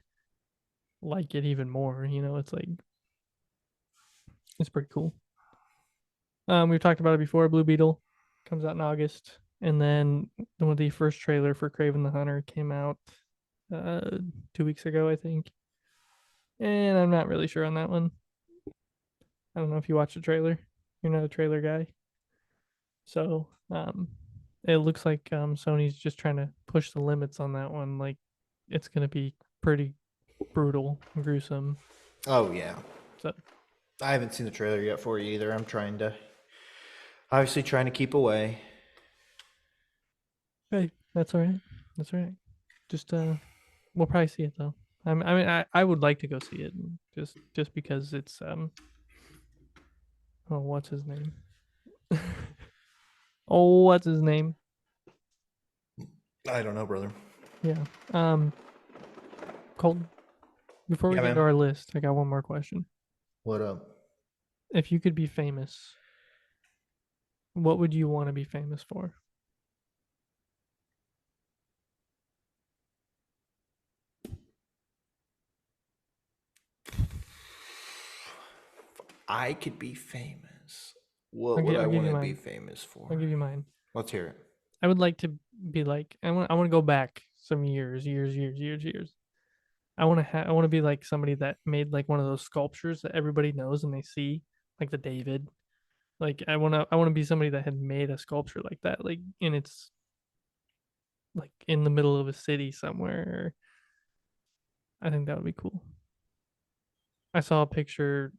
like it even more. You know, it's like it's pretty cool. We've talked about it before. Blue Beetle comes out in August, and then the first trailer for Craven the Hunter came out 2 weeks ago, I think. And I'm not really sure on that one. I don't know if you watched the trailer. You're not a trailer guy. So, it looks like Sony's just trying to push the limits on that one. Like, it's gonna be pretty brutal, and gruesome.
Oh yeah.
So,
I haven't seen the trailer yet for you either. I'm obviously trying to keep away.
hey, that's all right. That's all right. Just we'll probably see it though. I would like to go see it just because it's oh, what's his name? Oh, what's his name?
I don't know, brother.
Yeah. Colton, before we
Yeah,
get into
man.
our list, I got one more question.
What up?
If you could be famous, what would you want to be famous for?
I could be famous. What
I'll
would I
give
want
you
to be
mine.
famous for?
I'll give you mine.
Let's hear it.
I would like to be like I want to go back some years. I want to be like somebody that made like one of those sculptures that everybody knows and they see, like the David. Like I want to be somebody that had made a sculpture like that, like in its like in the middle of a city somewhere. I think that would be cool. I saw a picture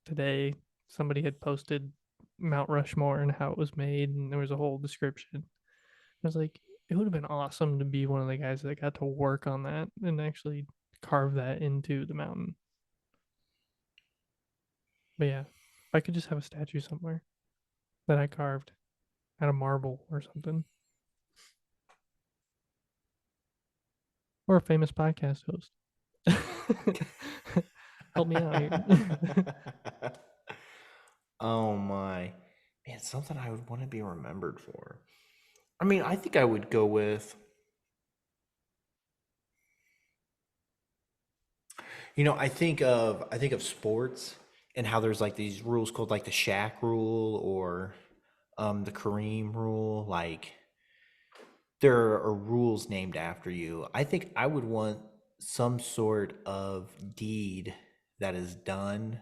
today. Somebody had posted Mount Rushmore and how it was made, and there was a whole description. I was like, it would have been awesome to be one of the guys that got to work on that and actually carve that into the mountain. But yeah, if I could just have a statue somewhere that I carved out of marble or something, or a famous podcast host. Help me out here.
Oh my. Man, something I would want to be remembered for. I mean, I think I would go with, I think of sports and how there's like these rules called like the Shaq rule or the Kareem rule. Like there are rules named after you. I think I would want some sort of deed that is done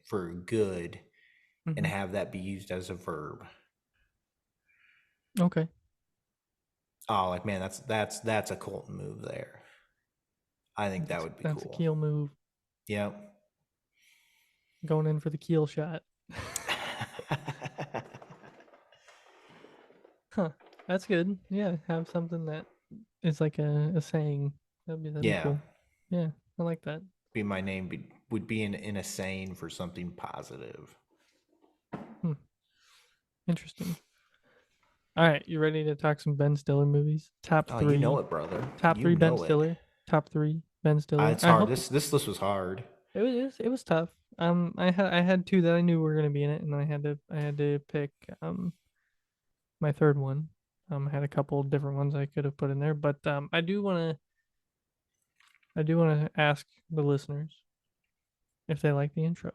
for good and
Mhm.
have that be used as a verb.
Okay.
Oh, like man, that's a Colton move there. I think that would be
That's a
cool.
keel move.
Yep.
Going in for the keel shot. Huh. That's good. Yeah, have something that is like a saying. That'd be
Yeah.
cool. Yeah, I like that.
Be my name would be in a saying for something positive.
Interesting. All right, you ready to talk some Ben Stiller movies? Top
Oh,
three.
you know it, brother.
Top
You
three Ben
know it.
Stiller. Top three Ben Stiller.
It's
I
hard.
hope
This list was hard.
it was tough. I had two that I knew were gonna be in it, and I had to pick my third one. I had a couple of different ones I could have put in there, but I do want to ask the listeners if they like the intro.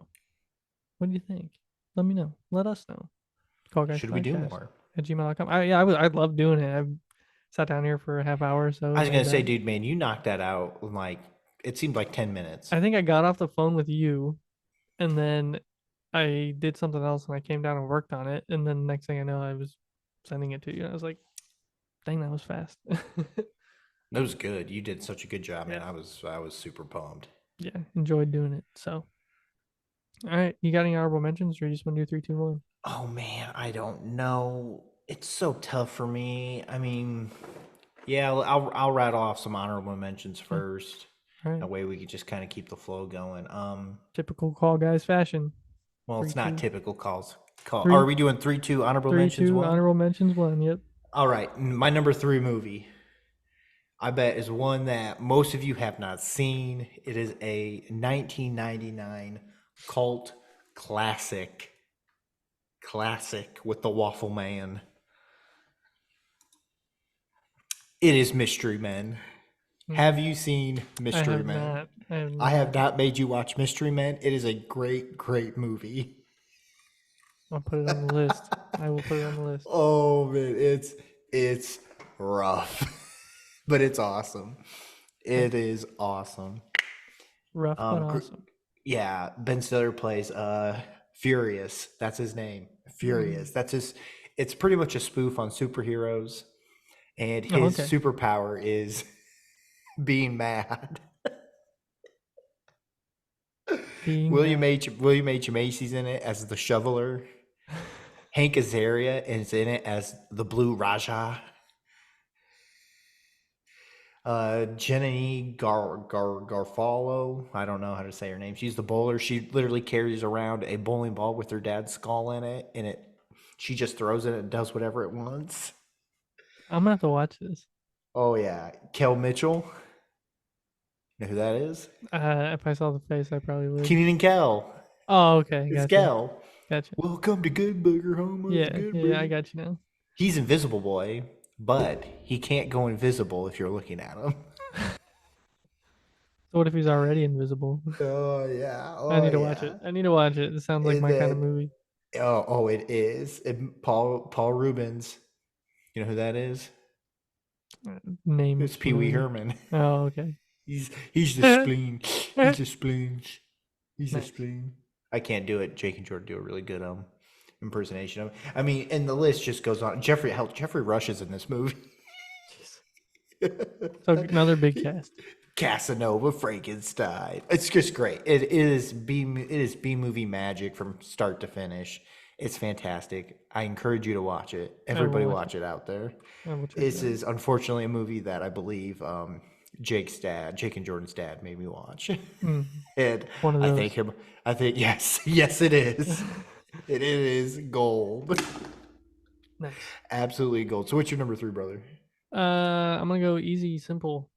What do you think? Let me know. Let us know. Call Guys
Should we do
Podcast
more?
at gmail.com. I'd love doing it. I've sat down here for a half hour or so.
I was gonna
and,
say, dude, man, you knocked that out in like it seemed like 10 minutes.
I think I got off the phone with you, and then I did something else, and I came down and worked on it, and then next thing I know, I was sending it to you. And I was like, "Dang, that was fast."
That was good. You did such a good job, man.
Yeah.
I was super pumped.
Yeah, enjoyed doing it. So, all right, you got any honorable mentions, or you just want to do 3, 2, 1?
Oh man, I don't know. It's so tough for me. I mean, yeah, I'll rattle off some honorable mentions first.
All right,
That way we could just kind of keep the flow going.
typical Call Guys fashion.
Well, it's
3,
not
2,
typical call.
3,
Are we doing 3-2 honorable
3,
mentions
2
one?
honorable mentions 1. Yep.
All right, my number 3 movie, I bet, is one that most of you have not seen. It is a 1999 cult classic with the Waffle Man. It is Mystery Men. Have you seen Mystery
I have
Men?
not. I have not.
I have not made you watch Mystery Men. It is a great movie.
I'll put it on the list. I will put it on the list.
Oh man, it's rough, but it's awesome. It is awesome.
Rough but
Gr-
awesome.
yeah, Ben Stiller plays Furious. That's his name. Furious. That's his. It's pretty much a spoof on superheroes, and
Oh,
his
okay.
superpower is being mad.
Being
William H Macy's in it as the shoveler. Hank Azaria is in it as the Blue Raja. Jenny Garfalo, I don't know how to say her name. She's the bowler. She literally carries around a bowling ball with her dad's skull in it, and she just throws it and does whatever it wants.
I'm gonna have to watch this.
Oh yeah, Kel Mitchell. You know who that is?
If I saw the face, I probably would.
Keenan and Kel.
Oh, okay,
It's
gotcha.
Kel.
Gotcha.
Welcome to Good Burger Home.
Yeah, I got you now.
He's Invisible Boy, but he can't go invisible if you're looking at him.
So what if he's already invisible?
Oh yeah. Oh,
I need to watch it. I need to watch it. It sounds like
And
my kind of
then-
movie.
Oh, it is. Paul Rubens. You know who that is?
Name.
It's Pee Wee Herman.
Oh, okay.
He's the spleen. He's the spleen. He's the
Nice.
spleen. I can't do it. Jake and Jordan do a really good impersonation of it. I mean, and the list just goes on. Jeffrey Rush is in this movie.
So another big cast.
Casanova Frankenstein. It's just great. It is B movie magic from start to finish. It's fantastic. I encourage you to watch it. Everybody
watch
watch it out there.
I will check it
This
out.
is unfortunately a movie that I believe Jake and Jordan's dad made me watch.
Mm,
And
one of those.
I think yes it is. It is gold.
Nice.
Absolutely gold. So what's your number 3, brother?
I'm gonna go easy, simple.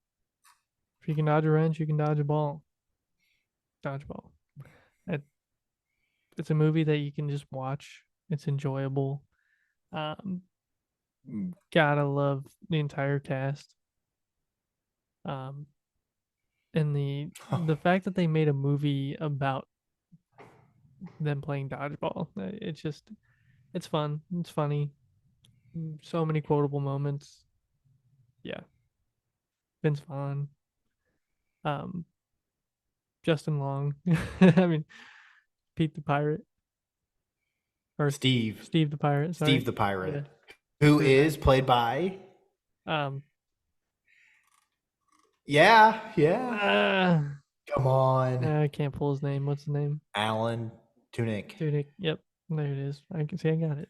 If you can dodge a wrench, you can dodge a ball. Dodgeball. It's a movie that you can just watch. It's enjoyable. Gotta love the entire cast. And the fact that they made a movie about them playing dodgeball, it's fun. It's funny. So many quotable moments. Yeah. Vince Vaughn. Justin Long. I mean, Pete the Pirate. Or
Steve
the Pirate. Sorry.
the Pirate. Who is played by Yeah. Come on.
I can't pull his name. What's his name?
Alan Tudyk.
Tudyk. Yep. There it is. I can see I got it.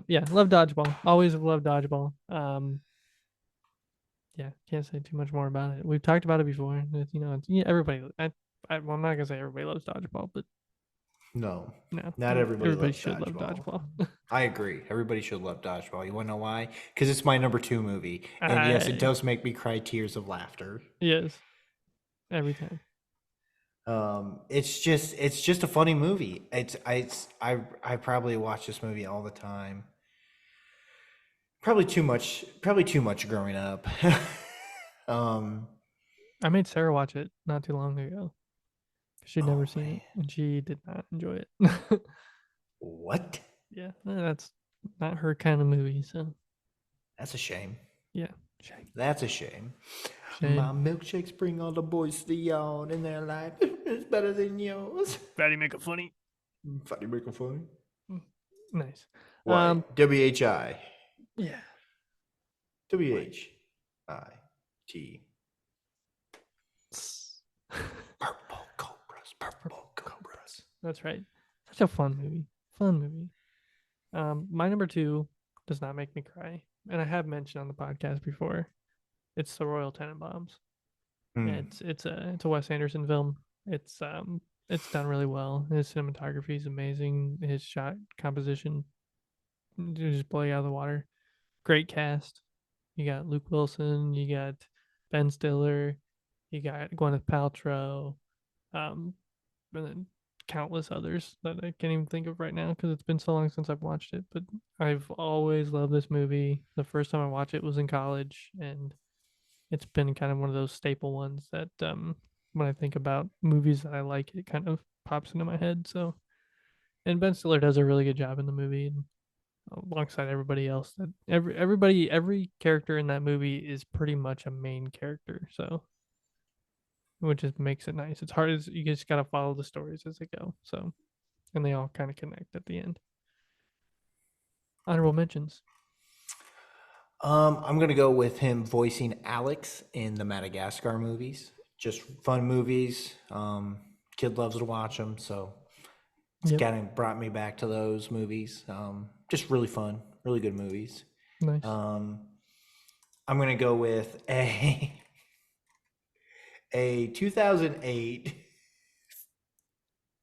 Yeah, love dodgeball. Always loved dodgeball. Yeah, can't say too much more about it. We've talked about it before. Everybody. Well, I'm not gonna say everybody loves dodgeball, but
No.
no,
Not everybody loves
should love
dodgeball.
dodgeball.
I agree. Everybody should love Dodgeball. You want to know why? Because it's my number 2 movie. And yes, it does make me cry tears of laughter.
Yes, every time.
It's just a funny movie. I probably watch this movie all the time. Probably too much growing up.
I made Sarah watch it not too long ago. She'd never seen
man.
it, and she did not enjoy it.
What?
Yeah, that's not her kind of movie. So
That's a shame.
yeah, shame.
That's a shame.
Shame.
My milkshakes bring all the boys to yawn, and their life is better than yours.
Fatty make it funny.
Funny, make 'em funny.
Nice.
Why? WHI.
Yeah.
WHIT. Purple Cobras.
That's right. Such a fun movie. Fun movie. My number 2 does not make me cry, and I have mentioned on the podcast before. It's The Royal Tenenbaums. It's a Wes Anderson film. It's done really well. His cinematography is amazing. His shot composition just blow you out of the water. Great cast. You got Luke Wilson. You got Ben Stiller. You got Gwyneth Paltrow. And then countless others that I can't even think of right now because it's been so long since I've watched it. But I've always loved this movie. The first time I watched it was in college, and it's been kind of one of those staple ones that when I think about movies that I like, it kind of pops into my head. So, and Ben Stiller does a really good job in the movie. And alongside everybody else. That every character in that movie is pretty much a main character. So, which just makes it nice. It's hard as you just gotta follow the stories as they go. So, and they all kind of connect at the end. Honorable mentions.
I'm gonna go with him voicing Alex in the Madagascar movies. Just fun movies. Kid loves to watch them, so it's
Yep.
kind of brought me back to those movies. Just really fun, really good movies.
Nice.
I'm gonna go with a 2008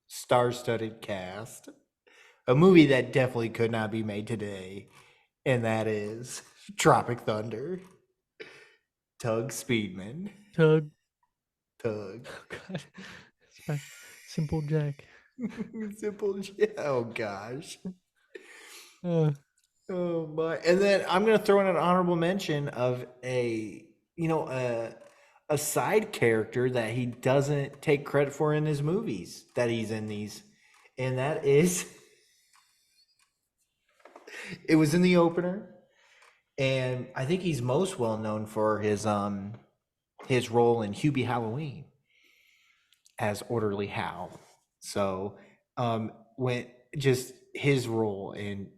star-studded cast, a movie that definitely could not be made today, and that is Tropic Thunder. Tug Speedman.
Tug.
Tug.
Oh God. Simple Jack.
Simple. Oh gosh.
Uh,
Oh my. And then I'm gonna throw in an honorable mention of a a side character that he doesn't take credit for in his movies that he's in these, and that is it was in the opener, and I think he's most well known for his role in Hubie Halloween as Orderly Hal. So when just his role in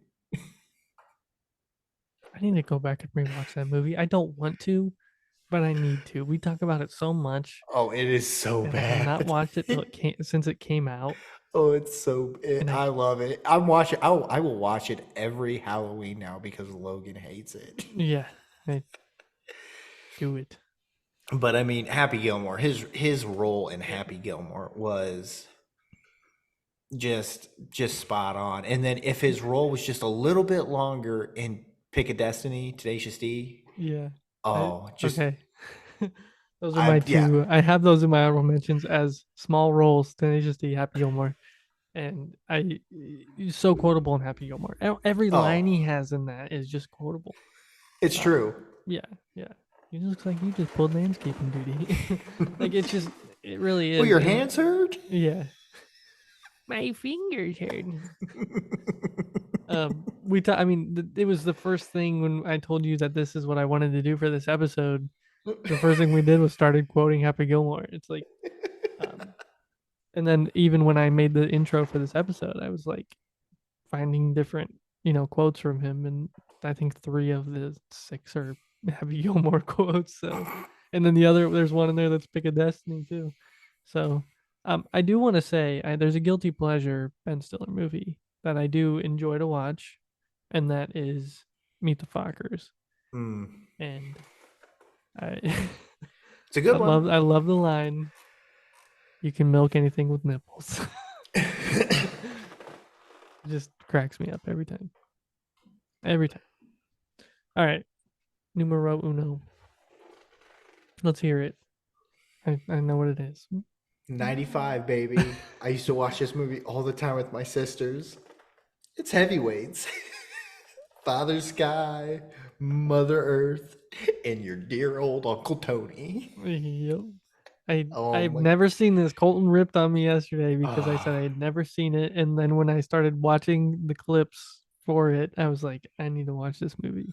I need to go back and rewatch that movie. I don't want to, but I need to. We talk about it so much,
oh, it is so
and I have not
bad.
watched it till it came, since it came out.
Oh, it's so.
And
I love it. I'm watching. I will watch it every Halloween now because Logan hates it.
Yeah, I do it.
But I mean, Happy Gilmore. His role in Happy Gilmore was just spot on. And then if his role was just a little bit longer in Pick a Destiny, Tenacious D.
Yeah.
Oh, just
okay. Those are my two.
yeah.
I have those in my honorable mentions as small roles. Tenacious D, Happy Gilmore, and he's so quotable in Happy Gilmore. Every line he has in that is just quotable.
It's true.
Yeah, yeah. He looks like you just pulled landscaping duty. Like it really is.
Oh, your
and-
hands hurt?
Yeah. My fingers hurt. It was the first thing when I told you that this is what I wanted to do for this episode. The first thing we did was started quoting Happy Gilmore. It's like, and then even when I made the intro for this episode, I was like finding different, quotes from him, and I think 3 of the 6 are Happy Gilmore quotes. So, and then there's one in there that's Pick a Destiny too. So, I do want to say there's a guilty pleasure Ben Stiller movie that I do enjoy to watch, and that is Meet the Fockers. And I
It's a good one.
I love the line, "You can milk anything with nipples." It just cracks me up every time. Every time. All right, numero uno. Let's hear it. I know what it is.
95, baby. I used to watch this movie all the time with my sisters. It's Heavyweights. Father Sky, Mother Earth, and your dear old Uncle Tony.
Yep. I've
my-
never seen this. Colton ripped on me yesterday because I said I had never seen it, and then when I started watching the clips for it, I was like, I need to watch this movie.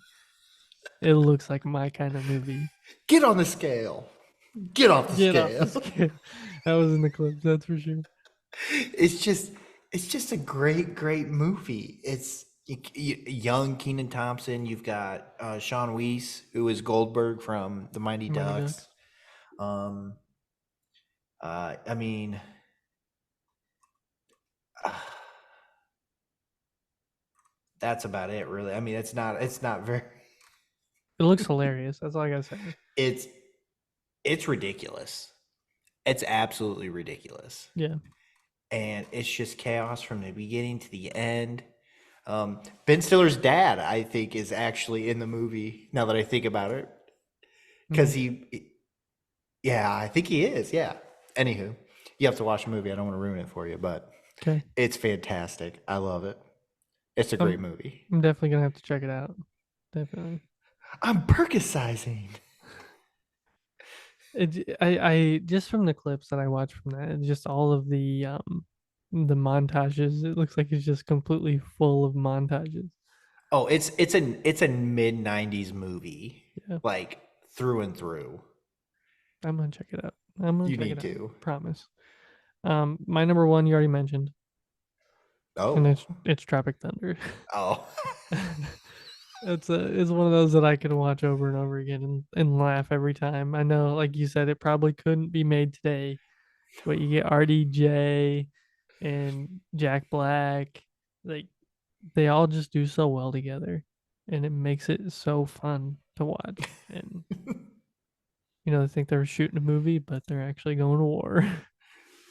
It looks like my kind of movie.
Get on the scale. Get off the
Get
scale.
off the scale. That was in the clips, that's for sure.
It's just a great movie. It's young Keenan Thompson. You've got Sean Weiss, who is Goldberg from the Mighty Ducks. I mean, that's about it, really. I mean, it's not very.
It looks hilarious. That's all I gotta say.
It's ridiculous. It's absolutely ridiculous.
Yeah.
And it's just chaos from the beginning to the end. Ben Stiller's dad, I think, is actually in the movie. Now that I think about it, because I think he is. Yeah. Anywho, you have to watch the movie. I don't want to ruin it for you, but
Okay.
it's fantastic. I love it. It's a great movie.
I'm definitely gonna have to check it out. Definitely.
I'm Percocizing.
I just from the clips that I watched from that, and just all of the montages, it looks like it's just completely full of montages.
Oh, it's a mid '90s movie,
Yeah.
like through and through.
I'm gonna check it out. I'm gonna
You
check
need
it out.
to.
Promise. My number one you already mentioned, and
Oh,
it's Tropic Thunder.
oh,
It's one of those that I can watch over and over again and laugh every time. I know, like you said, it probably couldn't be made today, but you get RDJ and Jack Black, like they all just do so well together, and it makes it so fun to watch. And they think they're shooting a movie, but they're actually going to war.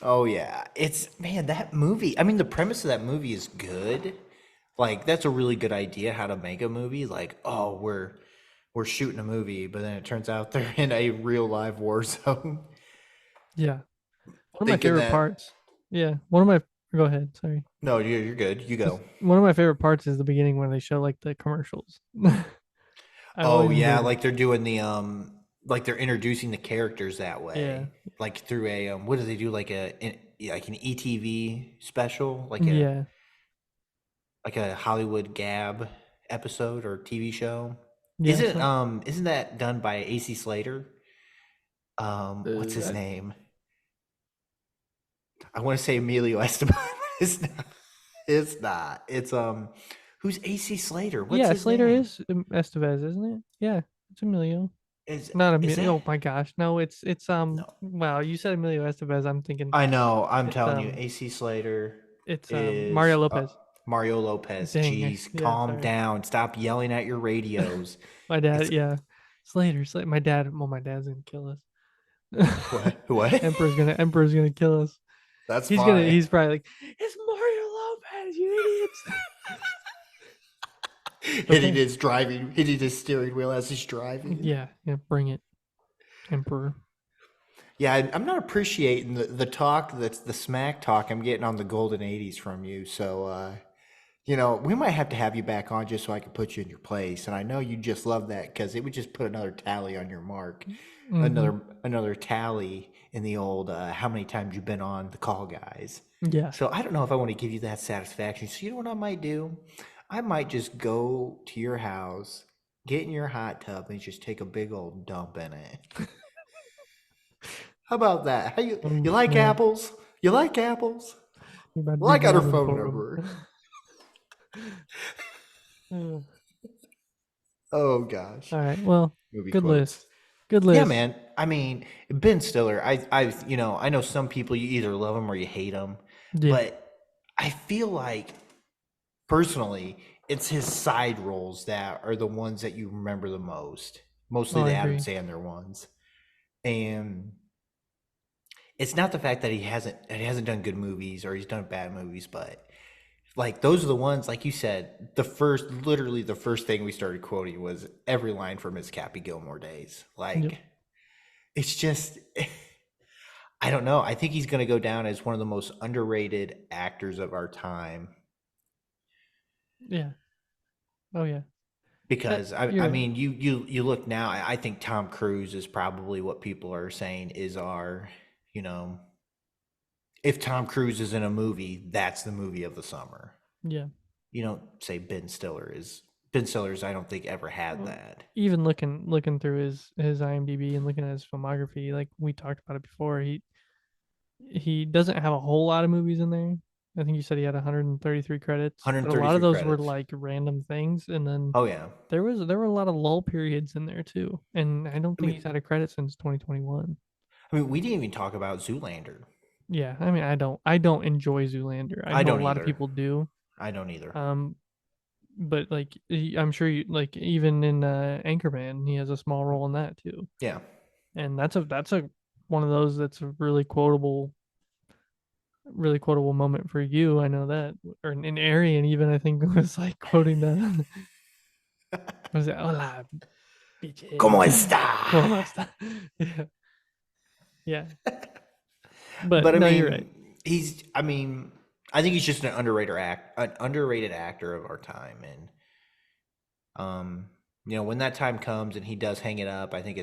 oh yeah. It's man, that movie. I mean, the premise of that movie is good. Like that's a really good idea how to make a movie. Like, oh, we're shooting a movie, but then it turns out they're in a real live war zone.
Yeah, one of my
Thinking
favorite
that
parts. Yeah, one of my. Go ahead. Sorry.
no, you're good. You go.
One of my favorite parts is the beginning when they show like the commercials. I
Oh
always
yeah,
enjoyed it.
like they're doing the like they're introducing the characters that
Yeah.
way. Like through a what do they do like an ETV special,
Yeah.
like a Hollywood Gab episode or TV show?
Yeah. So,
Isn't that done by AC Slater? What's his
I-
name? I want to say Emilio Esteban. It's not. It's not. It's who's AC Slater? What's
yeah,
his
Slater
name?
is Estevez, isn't it? Yeah, it's Emilio.
Is
Not
is
Emilio.
that
Oh my gosh, no, it's
no?
Wow, you said Emilio Estevez. I'm thinking
I know. I'm
it's
telling you, AC Slater is
Mario Lopez.
Mario Lopez.
Dang.
Jeez,
Yeah,
calm
sorry.
down. Stop yelling at your radios.
My dad.
It's
Yeah, Slater. My dad. Well, my dad's gonna kill us.
what? What?
Emperor's gonna kill us.
That's
He's
fine.
He's probably like, it's Mario Lopez, you idiots.
Hitting his steering wheel as he's driving.
Yeah, bring it, Emperor.
Yeah, I'm not appreciating the talk, that's the smack talk I'm getting on the golden 80s from you. So, we might have to have you back on just so I can put you in your place. And I know you just love that because it would just put another tally on your mark,
Mhm.
another tally in the old how many times you've been on the call guys.
Yeah.
So I don't know if I want to give you that satisfaction. So you know what I might do? I might just go to your house, get in your hot tub, and just take a big old dump in it. How about that? How you like
man.
apples? You like apples?
You about to
Well, I
be
got her
moaning
phone
for 'em.
number.
Uh,
Oh gosh.
All right. Well,
Movie
good
quotes.
list. Good list.
Yeah, man. I mean, Ben Stiller. I know some people you either love him or you hate him,
Yeah.
but I feel like personally, it's his side roles that are the ones that you remember the most. Mostly
Oh,
the
I
Adam
agree.
Sandler ones, and it's not the fact that he hasn't done good movies or he's done bad movies, but like those are the ones, like you said, literally the first thing we started quoting was every line from his Happy Gilmore days. Like
Yep.
it's just I don't know. I think he's going to go down as one of the most underrated actors of our time
Yeah. Oh yeah.
because I
You're right.
mean, you look now. I think Tom Cruise is probably what people are saying is our, if Tom Cruise is in a movie, that's the movie of the summer.
Yeah.
You don't say Ben Stiller's. I don't think ever had
Well,
that.
Even looking through his IMDb and looking at his filmography, like we talked about it before, he doesn't have a whole lot of movies in there. I think you said he had 133 credits, but a lot of
133
those were
credits.
like random things, and then
Oh yeah.
there were a lot of lull periods in there too. And I don't
I
think he's
mean,
had a credit since 2021.
we didn't even talk about Zoolander.
Yeah, I mean, I don't enjoy Zoolander. I
I
know a
don't
lot of
either.
people do.
I don't either.
But like I'm sure you like even in Anchorman, he has a small role in that too.
Yeah.
And that's a one of those that's a really quotable moment for you. I know that, or in Arian even I think was like quoting the was it hola bitches.
¿Cómo está?
¿Cómo está? Yeah, yeah.
But I
no,
mean,
you're right.
I think he's just an underrated actor of our time, and when that time comes and he does hang it up, I think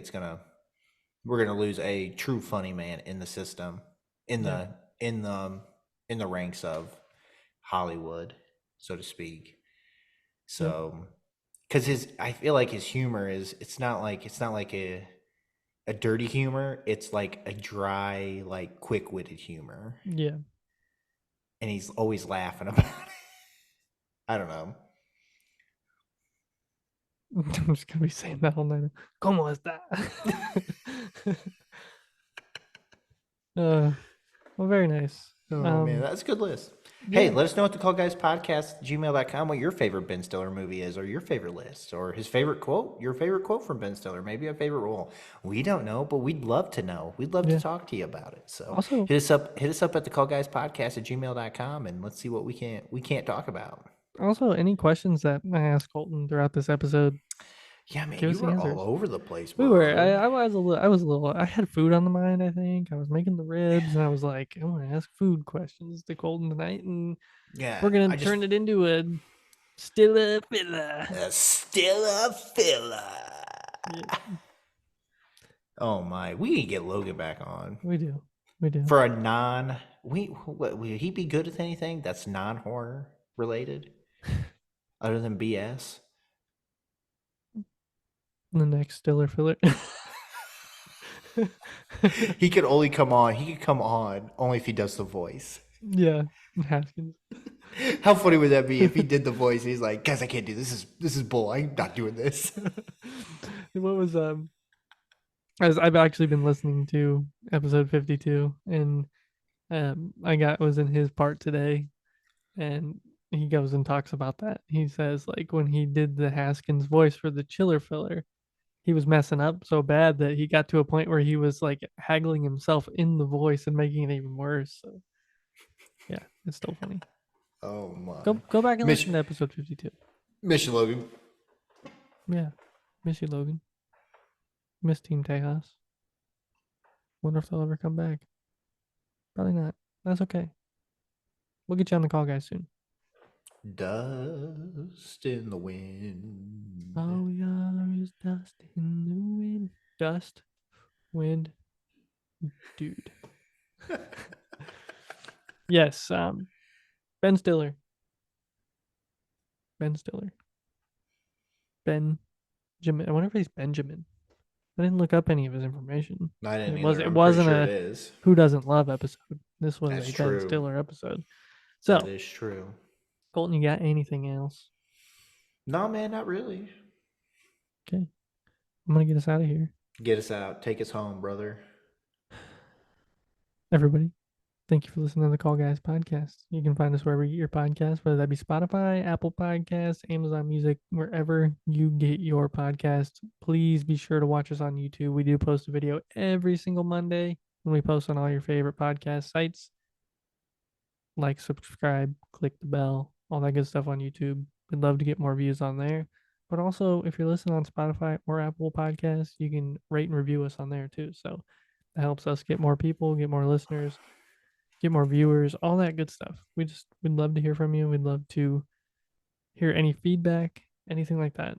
we're gonna lose a true funny man in the system, in the ranks of Hollywood, so to speak. So, because I feel like his humor is, it's not like a dirty humor. It's like a dry, like quick-witted humor,
Yeah.
and he's always laughing about it. I don't know.
I'm just gonna be saying that all night. ¿Cómo está? Well, very nice.
Oh man, that's a good list.
yeah.
Hey, let us know at the call guys podcast gmail.com what your favorite Ben Stiller movie is, or your favorite list, or his favorite quote, your favorite quote from Ben Stiller, maybe a favorite role. We don't know, but we'd love to know. We'd love
Yeah.
to talk to you about it. So
Also-
hit us up at the call guys podcast at gmail.com, and let's see what we can't talk about.
Also, any questions that I asked Colton throughout this episode,
Yeah, man,
give
you
us the
were
answers.
all over the place,
We
brother.
were. I was a little. I had food on the mind. I think I was making the ribs, and I was like, I want to ask food questions to Colton tonight, and
Yeah,
we're gonna
I just-
turn it into a Stiller filler.
Still a filler.
Yeah,
Oh my, we need to get Logan back on.
we do. We do.
For a will he be good at anything that's non-horror related other than BS?
The next Stiller filler.
He could come on only if he does the voice.
Yeah, Haskins.
How funny would that be if he did the voice and he's like, guys, I can't do this. This is bull. I'm not doing this.
What was as I've actually been listening to episode 52, and was in his part today, and he goes and talks about that. He says like when he did the Haskins voice for the chiller filler, he was messing up so bad that he got to a point where he was like haggling himself in the voice and making it even worse. So yeah, it's still funny.
Oh my.
Go back and
Miss-
listen to episode 52.
Mission Logan.
Yeah. Miss you, Logan. Miss Team Tejas. Wonder if they'll ever come back. Probably not. That's okay. We'll get you on the call, guys, soon.
Dust in the wind.
All we are is dust in the wind. Dust, wind, dude. Yes, Ben Stiller. Benjamin. I wonder if he's Benjamin. I didn't look up any of his information.
I didn't
It
either.
was-
I'm
it
pretty
wasn't
sure
a-
it is.
Who doesn't love episode? This was
That's
a
true.
Ben Stiller episode. So,
That is true.
Colton, you got anything else?
No, man, not really.
Okay. I'm going to get us out of here.
Get us out. Take us home, brother.
Everybody, thank you for listening to the Call Guys podcast. You can find us wherever you get your podcasts, whether that be Spotify, Apple Podcasts, Amazon Music, wherever you get your podcast. Please be sure to watch us on YouTube. We do post a video every single Monday when we post on all your favorite podcast sites. Like, subscribe, click the bell, all that good stuff on YouTube. We'd love to get more views on there. But also, if you're listening on Spotify or Apple Podcasts, you can rate and review us on there too. So that helps us get more people, get more listeners, get more viewers, all that good stuff. We'd love to hear from you. We'd love to hear any feedback, anything like that.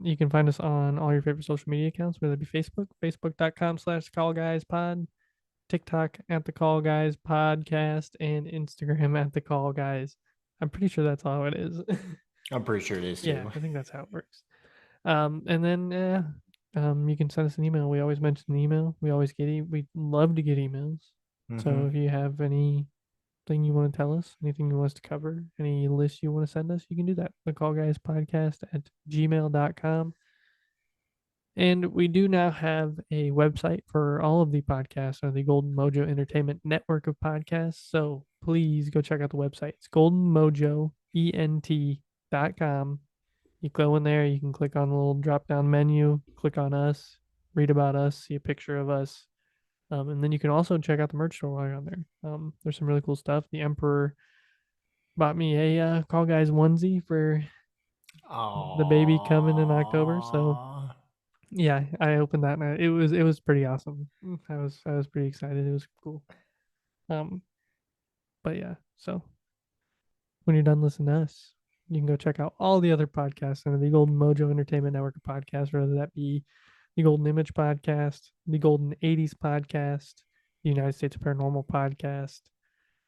You can find us on all your favorite social media accounts, whether it be Facebook, facebook.com/thecallguyspod, TikTok at the Call Guys Podcast, and Instagram at the Call Guys. I'm pretty sure that's all it is.
I'm pretty sure it is too.
Yeah, I think that's how it works. And then you can send us an email. We always mention the email. We always we love to get emails. So
Mhm.
if you have anything you want to tell us, anything you want us to cover, any list you want to send us, you can do that. The Call Guys Podcast at gmail.com. And we do now have a website for all of the podcasts or the Golden Mojo Entertainment Network of podcasts. So please go check out the website. It's goldenmojoent.com. You go in there, you can click on the little drop down menu, click on us, read about us, see a picture of us. And then you can also check out the merch store while you're on there. There's some really cool stuff. The Emperor bought me a Call Guys onesie for the baby coming in October. So
Aw.
yeah, I opened that and it was pretty awesome. I was pretty excited. It was cool. But yeah, so when you're done listening to us, you can go check out all the other podcasts under the Golden Mojo Entertainment Network of podcasts, whether that be the Golden Image Podcast, the Golden 80s Podcast, the United States Paranormal Podcast,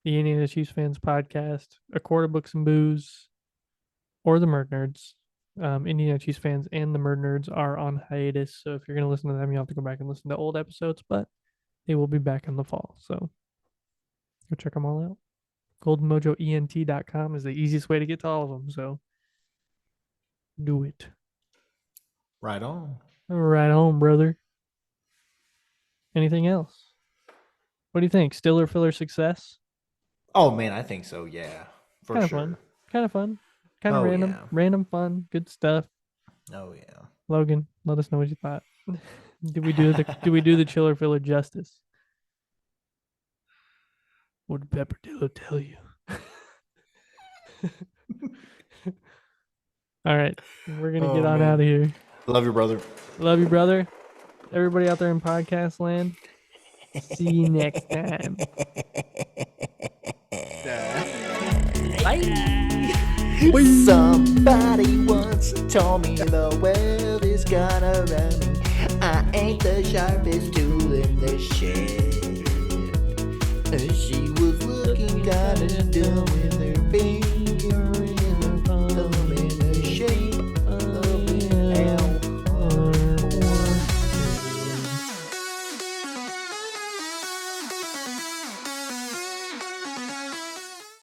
the Indiana Chiefs Fans Podcast, A Quarter Books and Booze, or the Murdnerds. Indiana Chiefs fans and the Murdnerds are on hiatus, so if you're gonna listen to them, you have to go back and listen to old episodes. But they will be back in the fall, so go check them all out. GoldenMojoENT.com is the easiest way to get to all of them. So do it.
Right on.
Right on, brother. Anything else? What do you think? Stiller filler success?
Oh man, I think so. Yeah, for
Kind of
sure.
fun. Kind of fun. Kind of
Oh,
random.
yeah.
Random fun. Good stuff.
Oh yeah.
Logan, let us know what you thought. Did we do the chiller filler justice? What did Pepperdillo tell you? All right, we're gonna get on
man.
out of here.
Love you, brother.
Love you, brother. Everybody out there in podcast land. See you next time.
Somebody once told me the world is gonna run me. I ain't the sharpest